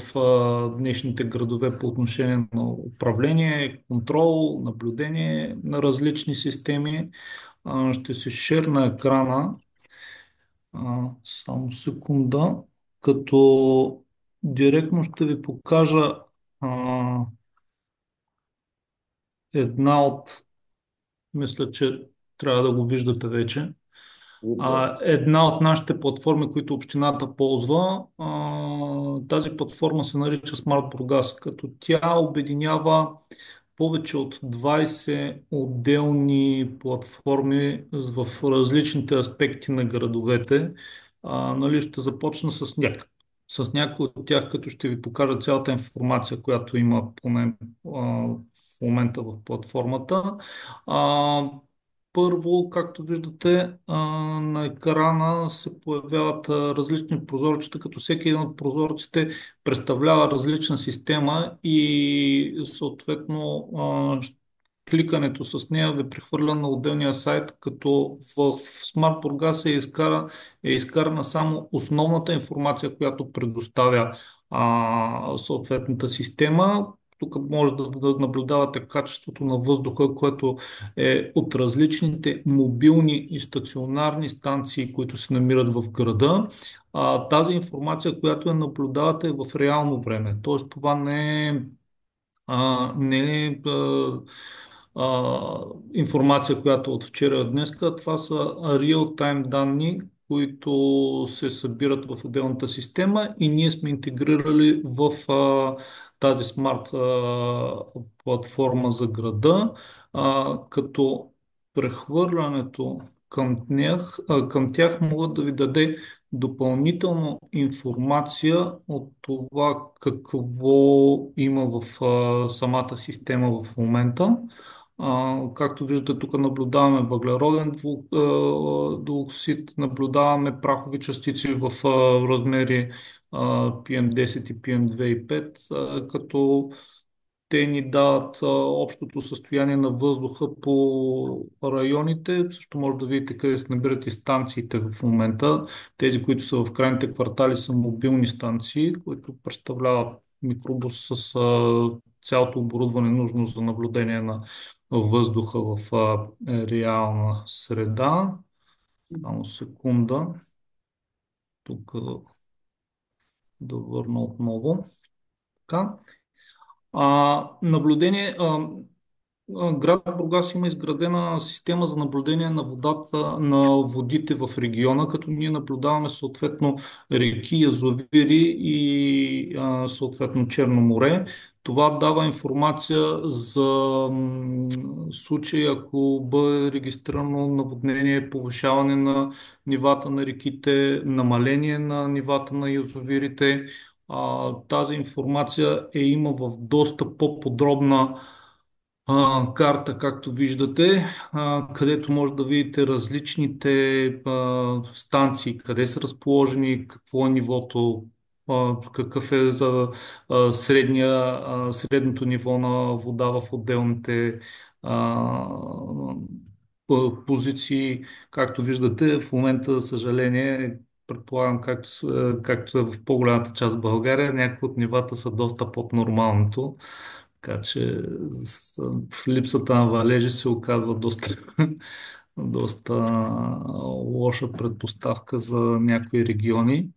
днешните градове по отношение на управление, контрол, наблюдение на различни системи. Ще се шерна екрана. Само секунда, като директно ще ви покажа една от, мисля, че трябва да го виждате вече, една от нашите платформи, които общината ползва. Тази платформа се нарича Smart Бургас, като тя обединява повече от 20 отделни платформи в различните аспекти на градовете. Нали, ще започна с някои от тях, като ще ви покажа цялата информация, която има поне в момента в платформата. Първо, както виждате, на екрана се появяват различни прозорчета, като всеки един от прозорците представлява различна система и съответно кликането с нея ви прехвърля на отделния сайт, като в Smart Burgas е изкарана само основната информация, която предоставя съответната система. Тук може да наблюдавате качеството на въздуха, което е от различните мобилни и стационарни станции, които се намират в града. Тази информация, която я наблюдавате е в реално време. Т.е. това не е информация, която е от вчера и днеска. Това са реал-тайм данни, които се събират в отделната система и ние сме интегрирали в тази смарт платформа за града, като прехвърлянето към тях могат да ви даде допълнително информация от това какво има в самата система в момента. Както виждате, тук наблюдаваме въглероден диоксид, наблюдаваме прахови частици в размери PM10 и PM2,5, като те ни дават общото състояние на въздуха по районите. Също може да видите къде се набират и станциите в момента. Тези, които са в крайните квартали, са мобилни станции, които представляват микробус с цялото оборудване нужно за наблюдение на въздуха в реална среда. Само секунда. Тук да върна отново. Така. Наблюдение. Град Бургас има изградена система за наблюдение на водата, на водите в региона, като ние наблюдаваме съответно реки, язовири и съответно Черно море. Това дава информация за случаи, ако бъде регистрирано наводнение, повишаване на нивата на реките, намаление на нивата на язовирите. Тази информация има в доста по-подробна карта, както виждате, където може да видите различните станции, къде са разположени, какво е нивото, какъв е средното ниво на вода в отделните позиции. Както виждате, в момента, за съжаление, предполагам, както е в по-голямата част в България, някои от нивата са доста под нормалното. Така че в липсата на валежи се оказва доста лоша предпоставка за някои региони.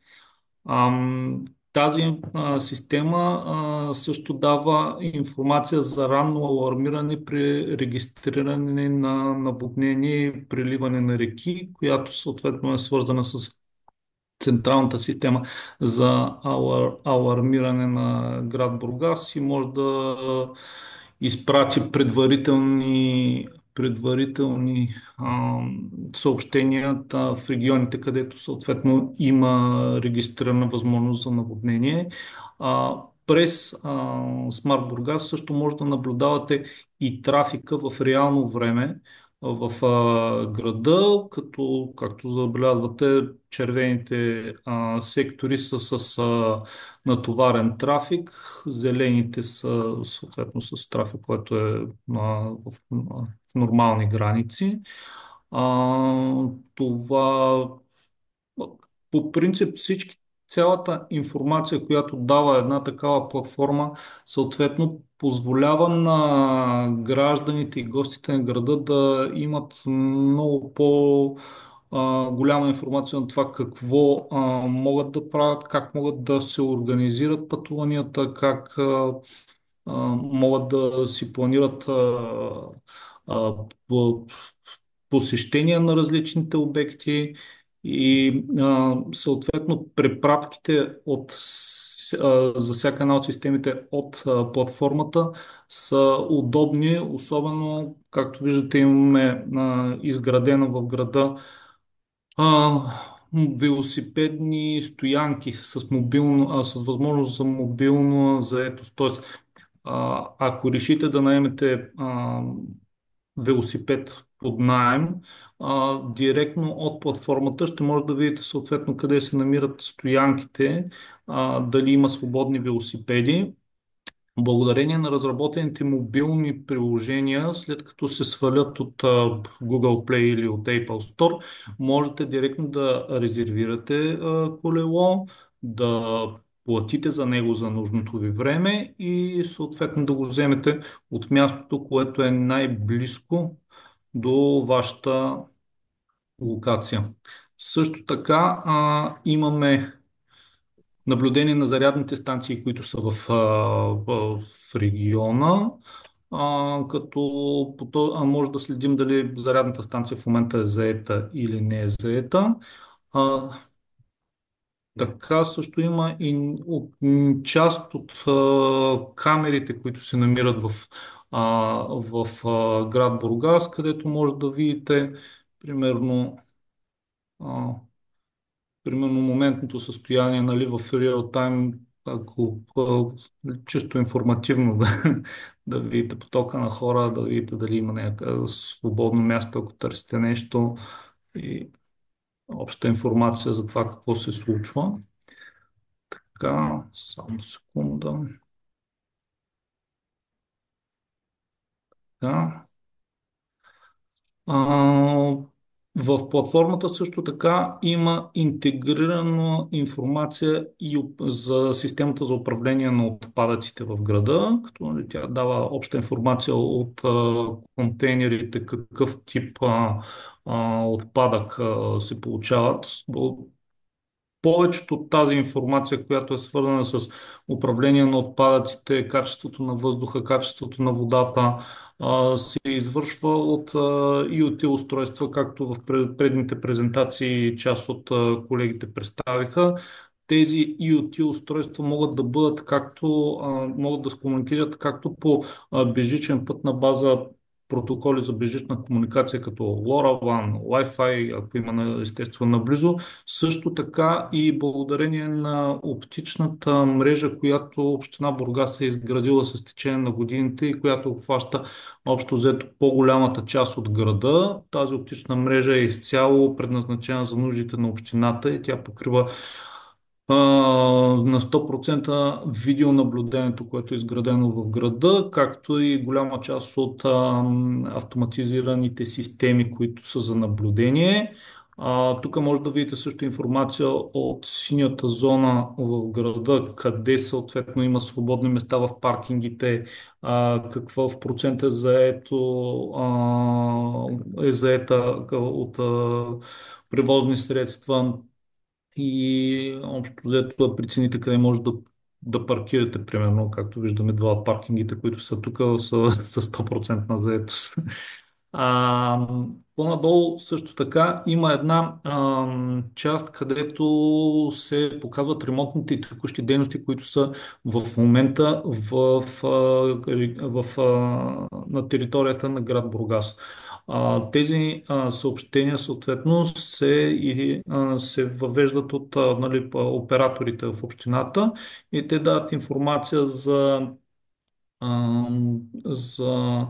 Тази система също дава информация за ранно алармиране при регистриране на наводнение и преливане на реки, която съответно е свързана с централната система за алармиране на град Бургас и може да изпрати предварителни съобщения в регионите, където съответно има регистрирана възможност за наводнение. През Smart Бургас също може да наблюдавате и трафика в реално време в града, като, както забелязвате, червените сектори са с натоварен трафик, зелените са съответно с трафик, който е в нормални граници. Това по принцип цялата информация, която дава една такава платформа, съответно позволява на гражданите и гостите на града да имат много голяма информация на това какво могат да правят, как могат да се организират пътуванията, как могат да си планират а, по- посещения на различните обекти и съответно препратките за всяка една от системите от платформата са удобни, особено както виждате имаме изградена в града а, велосипедни стоянки с възможност за мобилна заетост. Тоест, ако решите да наемете велосипед под найем, директно от платформата ще може да видите съответно къде се намират стоянките, дали има свободни велосипеди. Благодарение на разработените мобилни приложения, след като се свалят от Google Play или от Apple Store, можете директно да резервирате колело, да платите за него за нужното ви време и съответно да го вземете от мястото, което е най-близко до вашата локация. Също така имаме наблюдение на зарядните станции, които са в региона, като може да следим дали зарядната станция в момента е заета или не е заета. А, така също има и част от камерите, които се намират в град Бургас, където може да видите примерно а, моментното състояние, нали, в реал тайм, ако чисто информативно да видите потока на хора, да видите дали има някакво свободно място, ако търсите нещо и обща информация за това какво се случва. Така, само секунда. Така. А, в платформата също така има интегрирана информация и за системата за управление на отпадъците в града, като нали, тя дава обща информация от контейнерите, какъв тип отпадък се получават. Повечето от тази информация, която е свързана с управление на отпадъците, качеството на въздуха, качеството на водата, се извършва от IoT устройства, както в предните презентации част от колегите представиха. Тези IoT устройства могат да бъдат могат да се комуникират както по безжичен път на база протоколи за безжична комуникация, като LoRaWAN, Wi-Fi, ако има естествено наблизо. Също така и благодарение на оптичната мрежа, която община Бургас е изградила с течение на годините и която обхваща общо взето по-голямата част от града. Тази оптична мрежа е изцяло предназначена за нуждите на общината и тя покрива на 100% видеонаблюдението, което е изградено в града, както и голяма част от автоматизираните системи, които са за наблюдение. Тук може да видите също информация от синята зона в града, къде съответно има свободни места в паркингите, какво в процент е заета от превозни средства и общо взето да прецените къде може да паркирате, примерно, както виждаме два от паркингите, които са тук, са с 100% заетост. А, По-надолу също така има една част, където се показват ремонтните и текущи дейности, които са в момента на територията на град Бургас. Тези съобщения съответно се въвеждат от нали, операторите в общината и те дават информация а, за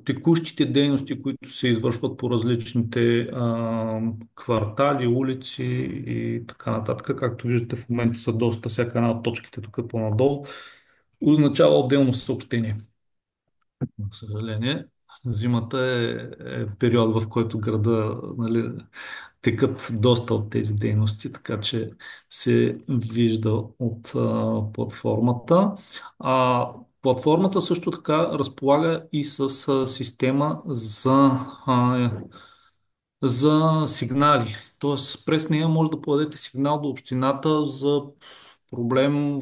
текущите дейности, които се извършват по различните квартали, улици и така нататък. Както виждате, в момента са доста, всяка една от точките тук по-надолу означава отделно съобщение. За съжаление, зимата е период, в който града нали, текат доста от тези дейности, така че се вижда от платформата. Платформата също така разполага и с система за сигнали. Тоест, през нея може да подадете сигнал до общината за проблем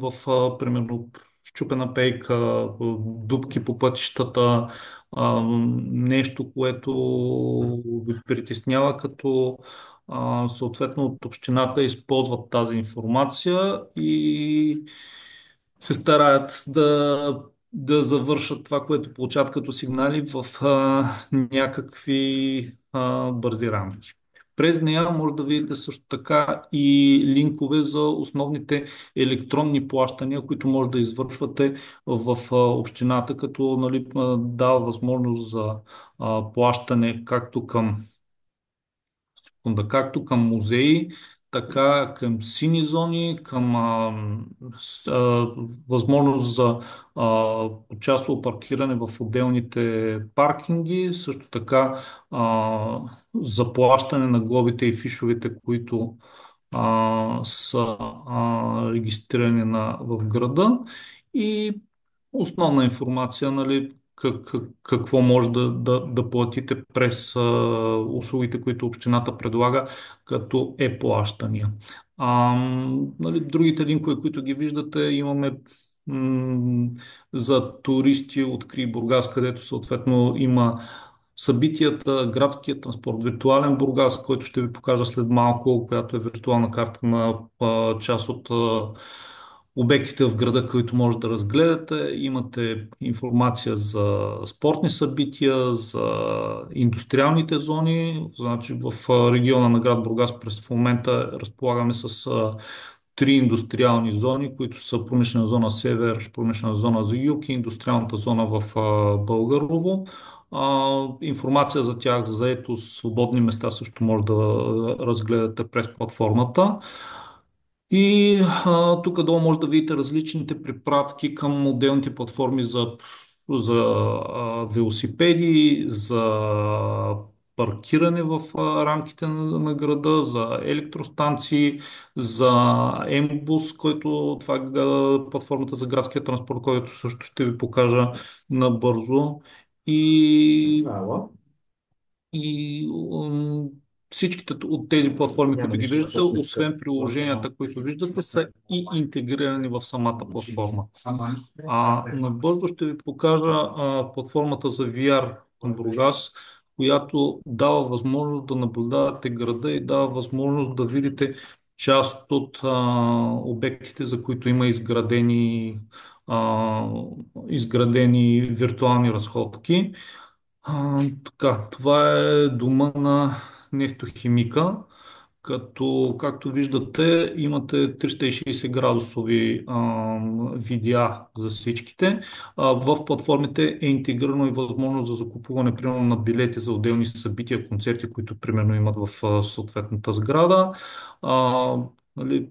примерно, счупена пейка, дупки по пътищата, нещо, което ви притеснява, като съответно от общината използват тази информация и се стараят да завършат това, което получават като сигнали в някакви бързи рамки. През нея може да видите също така и линкове за основните електронни плащания, които може да извършвате в общината, като нали, дава възможност за плащане както към музеи, така към сини зони, към възможност за почасово паркиране в отделните паркинги, също така заплащане на глобите и фишовете, които са регистрирани в града и основна информация, нали, какво може да платите през услугите, които общината предлага като е-плащания. Нали, другите линкове, които ги виждате, имаме за туристи от Бургас, където съответно има събитията, градския транспорт, виртуален Бургас, който ще ви покажа след малко, която е виртуална карта на част от обектите в града, които може да разгледате. Имате информация за спортни събития, за индустриалните зони. Значи в региона на град Бургас през в момента разполагаме с три индустриални зони, които са промишлена зона Север, промишлена зона за Юг и индустриалната зона в Българово. Информация за тях, за ето свободни места също може да разгледате през платформата. И тук долу може да видите различните препратки към отделните платформи за велосипеди, за паркиране в рамките на града, за електростанции, за Mбус, който това е платформата за градския транспорт, който също ще ви покажа набързо. И и всичките от тези платформи, които ги виждате, освен приложенията, които виждате, са и интегрирани в самата платформа. Набързо ще ви покажа платформата за VR към Бургас, която дава възможност да наблюдавате града и дава възможност да видите част от обектите, за които има изградени виртуални разходки. Това е дома на нефтохимика, като, както виждате, имате 360 градусови видеа за всичките. В платформите е интегрирано и възможност за закупуване, примерно, на билети за отделни събития, концерти, които, примерно, имат в съответната сграда. Нали,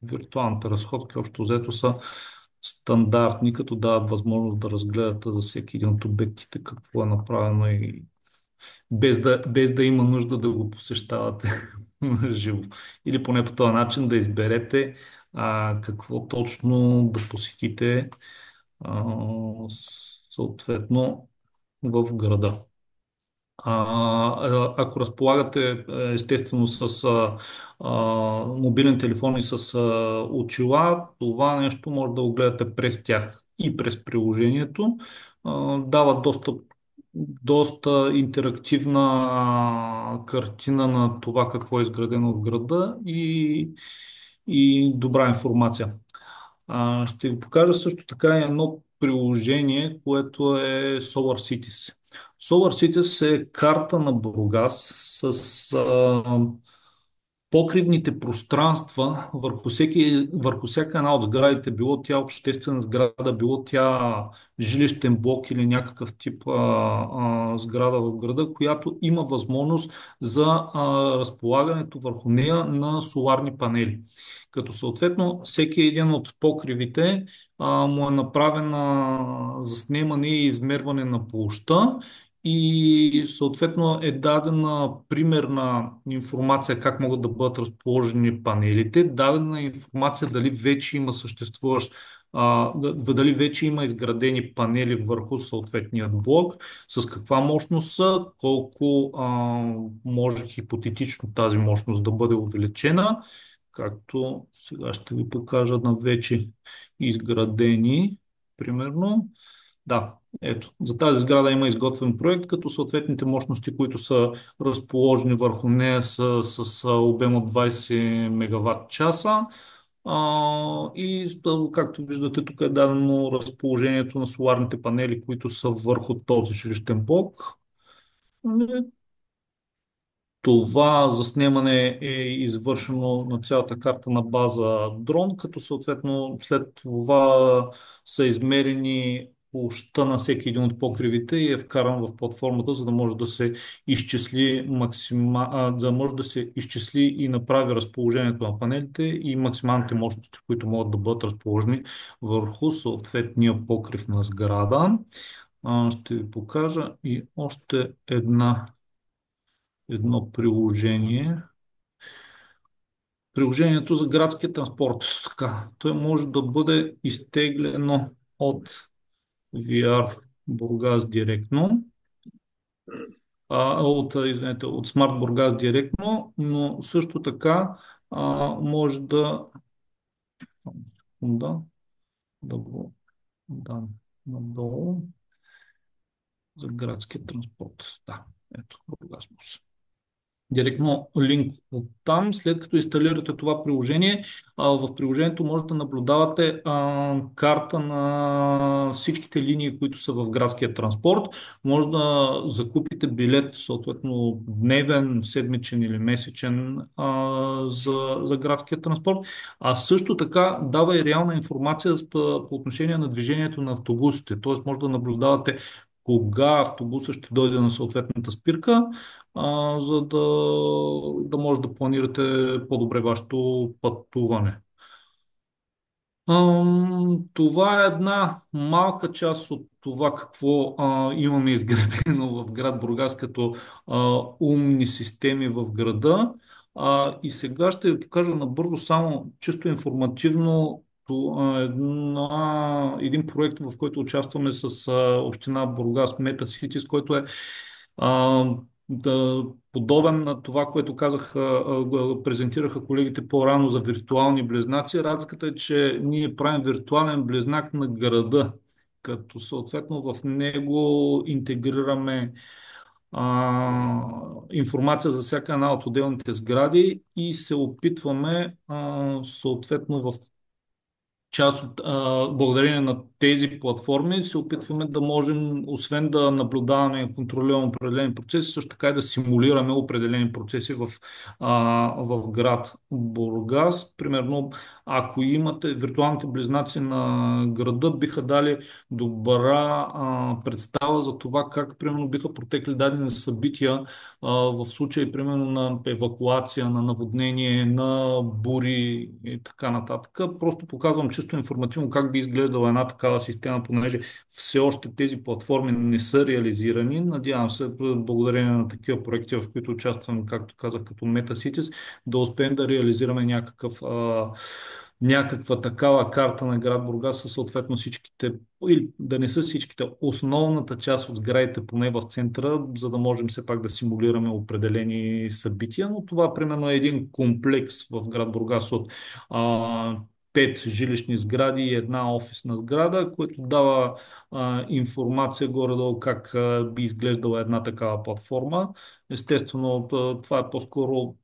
виртуалните разходки, общо взето, са стандартни, като дават възможност да разгледате за всеки един от обектите какво е направено и без да има нужда да го посещавате живо. Или поне по този начин да изберете какво точно да посетите съответно в града. Ако разполагате естествено с мобилен телефон и с очила, това нещо може да го гледате през тях и през приложението. Дава доста интерактивна картина на това какво е изградено в града и добра информация. Ще ви покажа също така и едно приложение, което е Solar Cities. Solar Cities е карта на Бургас с покривните пространства върху всяка една от сградите, било тя обществена сграда, било тя жилищен блок или някакъв тип сграда в града, която има възможност за разполагането върху нея на соларни панели. Като съответно всеки един от покривите му е направен заснемане и измерване на площта и съответно е дадена примерна информация как могат да бъдат разположени панелите, дадена информация дали вече има изградени панели върху съответния блок, с каква мощност са, колко може хипотетично тази мощност да бъде увеличена, както сега ще ви покажа на вече изградени, примерно. Да, ето, за тази сграда има изготвен проект, като съответните мощности, които са разположени върху нея са с обем от 20 мегаватт часа. Както виждате, тук е дадено разположението на соларните панели, които са върху този жилищен блок. Това заснемане е извършено на цялата карта на база дрон, като съответно след това са измерени площта на всеки един от покривите и е вкаран в платформата, за да може да се изчисли да може да се изчисли и направи разположението на панелите и максималните мощности, които могат да бъдат разположени върху съответния покрив на сграда. Ще ви покажа и още едно приложение. Приложението за градския транспорт. Така, той може да бъде изтеглено от VR Бургас директно, извинете, от Smart Бургас директно, но също така може да, да го дам надолу за градския транспорт. Да, ето Бургас Бус. Директно линк от там. След като инсталирате това приложение, в приложението може да наблюдавате карта на всичките линии, които са в градския транспорт. Може да закупите билет, съответно дневен, седмичен или месечен за градския транспорт. А също така дава и реална информация по отношение на движението на автобусите. Т.е. може да наблюдавате кога автобуса ще дойде на съответната спирка, за да може да планирате по-добре вашето пътуване. Това е една малка част от това какво имаме изградено в град Бургас като умни системи в града. И сега ще ви покажа набързо само чисто информативно един проект, в който участваме с община Бургас Meta Cities, който е а, подобен на това, което презентираха колегите по-рано за виртуални близнаци. Разликата е, че ние правим виртуален близнак на града, като съответно в него интегрираме информация за всяка една от отделните сгради и се опитваме съответно благодарение на тези платформи се опитваме да можем, освен да наблюдаваме и контролираме определени процеси, също така и да симулираме определени процеси в град Бургас. Примерно, ако имате виртуалните близнаци на града, биха дали добра представа за това как, примерно, биха протекли дадени събития в случай, примерно, на евакуация, на наводнение, на бури и така нататък. Просто показвам чисто информативно как би изглеждала една такава система, понеже все още тези платформи не са реализирани. Надявам се, благодарение на такива проекти, в които участвам, както казах, като MetaCities, да успеем да реализираме някаква такава карта на град Бургас със съответно всичките, или да не са всичките, основната част от сградите, поне в центъра, за да можем все пак да симулираме определени събития. Но това примерно е един комплекс в град Бургас от 5 жилищни сгради и една офисна сграда, което дава информация горе-долу как би изглеждала една такава платформа. Естествено, това е по-скоро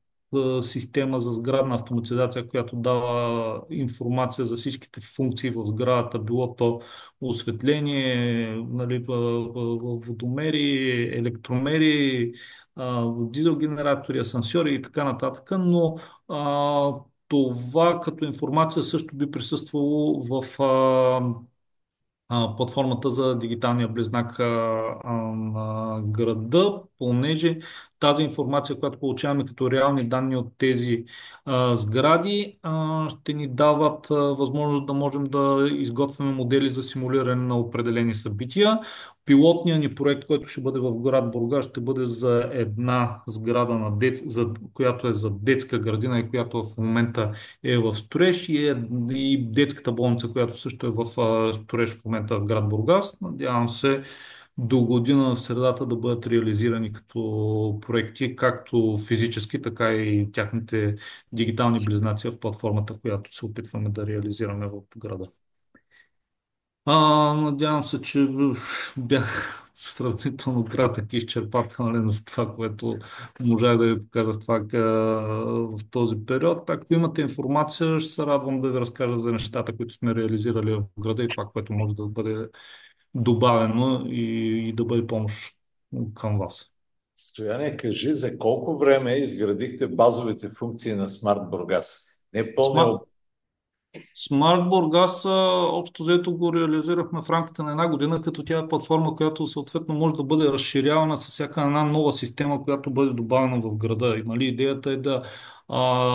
система за сградна автоматизация, която дава информация за всичките функции в сградата, било то осветление, нали, водомери, електромери, дизел-генератори, асансьори и така нататък, но това като информация също би присъствало в платформата за дигиталния близнак на града, понеже тази информация, която получаваме като реални данни от тези сгради, ще ни дават възможност да можем да изготвяме модели за симулиране на определени събития. Пилотният ни проект, който ще бъде в град Бургас, ще бъде за една сграда, която е за детска градина и която в момента е в строеж и детската болница, която също е в строеж в момента в град Бургас. Надявам се до година в средата да бъдат реализирани като проекти, както физически, така и тяхните дигитални близнаци в платформата, която се опитваме да реализираме в града. Надявам се, че бях сравнително кратък и изчерпателен за това, което можах да ви покажа в този период. Ако имате информация, ще се радвам да ви разкажа за нещата, които сме реализирали в града и това, което може да бъде добавено и да бъде помощ към вас. Стояне, кажи за колко време изградихте базовите функции на Смарт Бургас? Не пълния Смарт, Смарт Бургас общо взето го реализирахме в рамките на една година, като тя е платформа, която съответно може да бъде разширявана с всяка една нова система, която бъде добавена в града. И, нали, идеята е да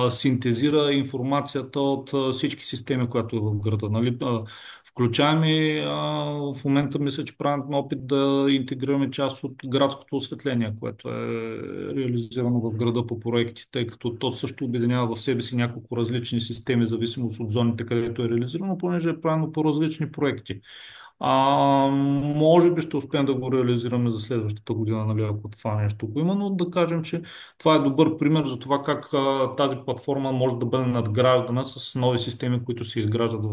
синтезира информацията от всички системи, която е в града. Нали, включаем и в момента мисля, че правим опит да интегрираме част от градското осветление, което е реализирано в града по проекти, тъй като то също обединява в себе си няколко различни системи, в зависимост от зоните, където е реализирано, понеже е правено по различни проекти. Може би ще успеем да го реализираме за следващата година, нали, ако това нещо го има, но да кажем, че това е добър пример за това как тази платформа може да бъде надграждана с нови системи, които се изграждат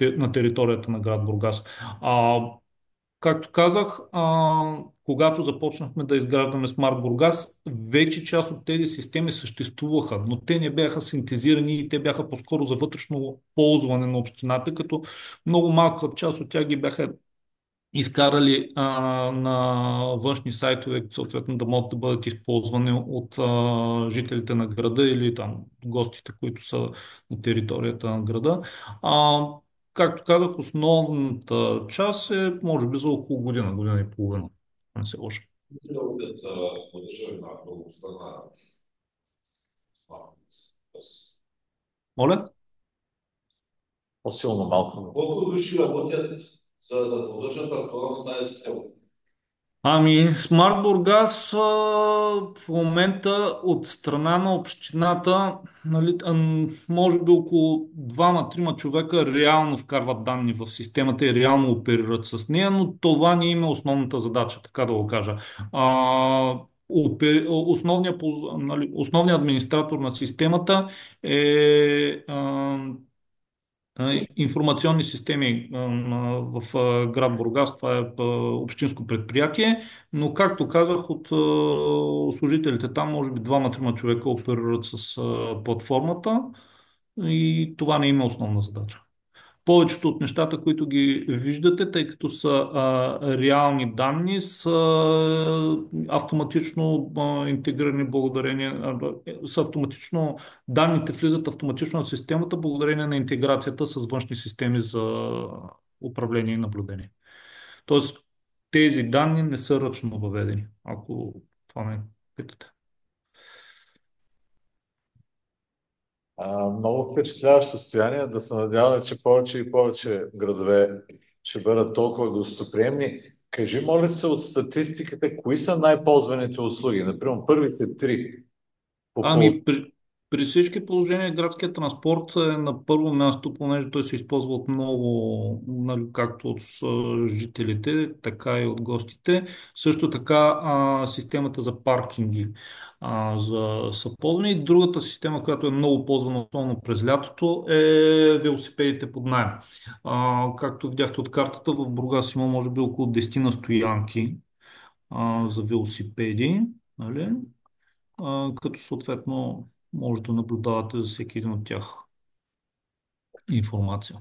на територията на град Бургас. А, Както казах, когато започнахме да изграждаме Смарт Бургас, вече част от тези системи съществуваха, но те не бяха синтезирани и те бяха по-скоро за вътрешно ползване на общината, като много малка част от тях ги бяха изкарали на външни сайтове, съответно да могат да бъдат използвани от жителите на града или там гостите, които са на територията на града. А, Както казах, основната част е може би за около година, година и половина. Не се лоша. Моля? по-силно малко. Колко души работят, за да поддържат актуално тази система? Смарт Бургас в момента от страна на общината, нали, може би около двама-трима човека реално вкарват данни в системата и реално оперират с нея, но това не им е основната задача, така да го кажа. Основният администратор на системата е информационни системи в град Бургас. Това е общинско предприятие, но както казах, от служителите там, може би двама-трима човека оперират с платформата и това не има основна задача. Повечето от нещата, които ги виждате, тъй като са реални данни, са автоматично интегрирани са автоматично, данните влизат автоматично в системата благодарение на интеграцията с външни системи за управление и наблюдение. Тоест, тези данни не са ръчно въведени, ако това ме питате. Много впечатляващо състояние. Да се надяваме, че повече и повече градове ще бъдат толкова гостоприемни. Кажи, моля се, от статистиката, кои са най-ползваните услуги? Например, първите три по ползване. При всички положения градският транспорт е на първо място, понеже той се използва от много, нали, както от жителите, така и от гостите. Също така системата за паркинги са ползвани. И другата система, която е много ползвана, особено през лятото, е велосипедите под наем. Както видяхте от картата, в Бургас има може би около 10 на стоянки за велосипеди, нали? Като съответно може да наблюдавате за всеки един от тях информация.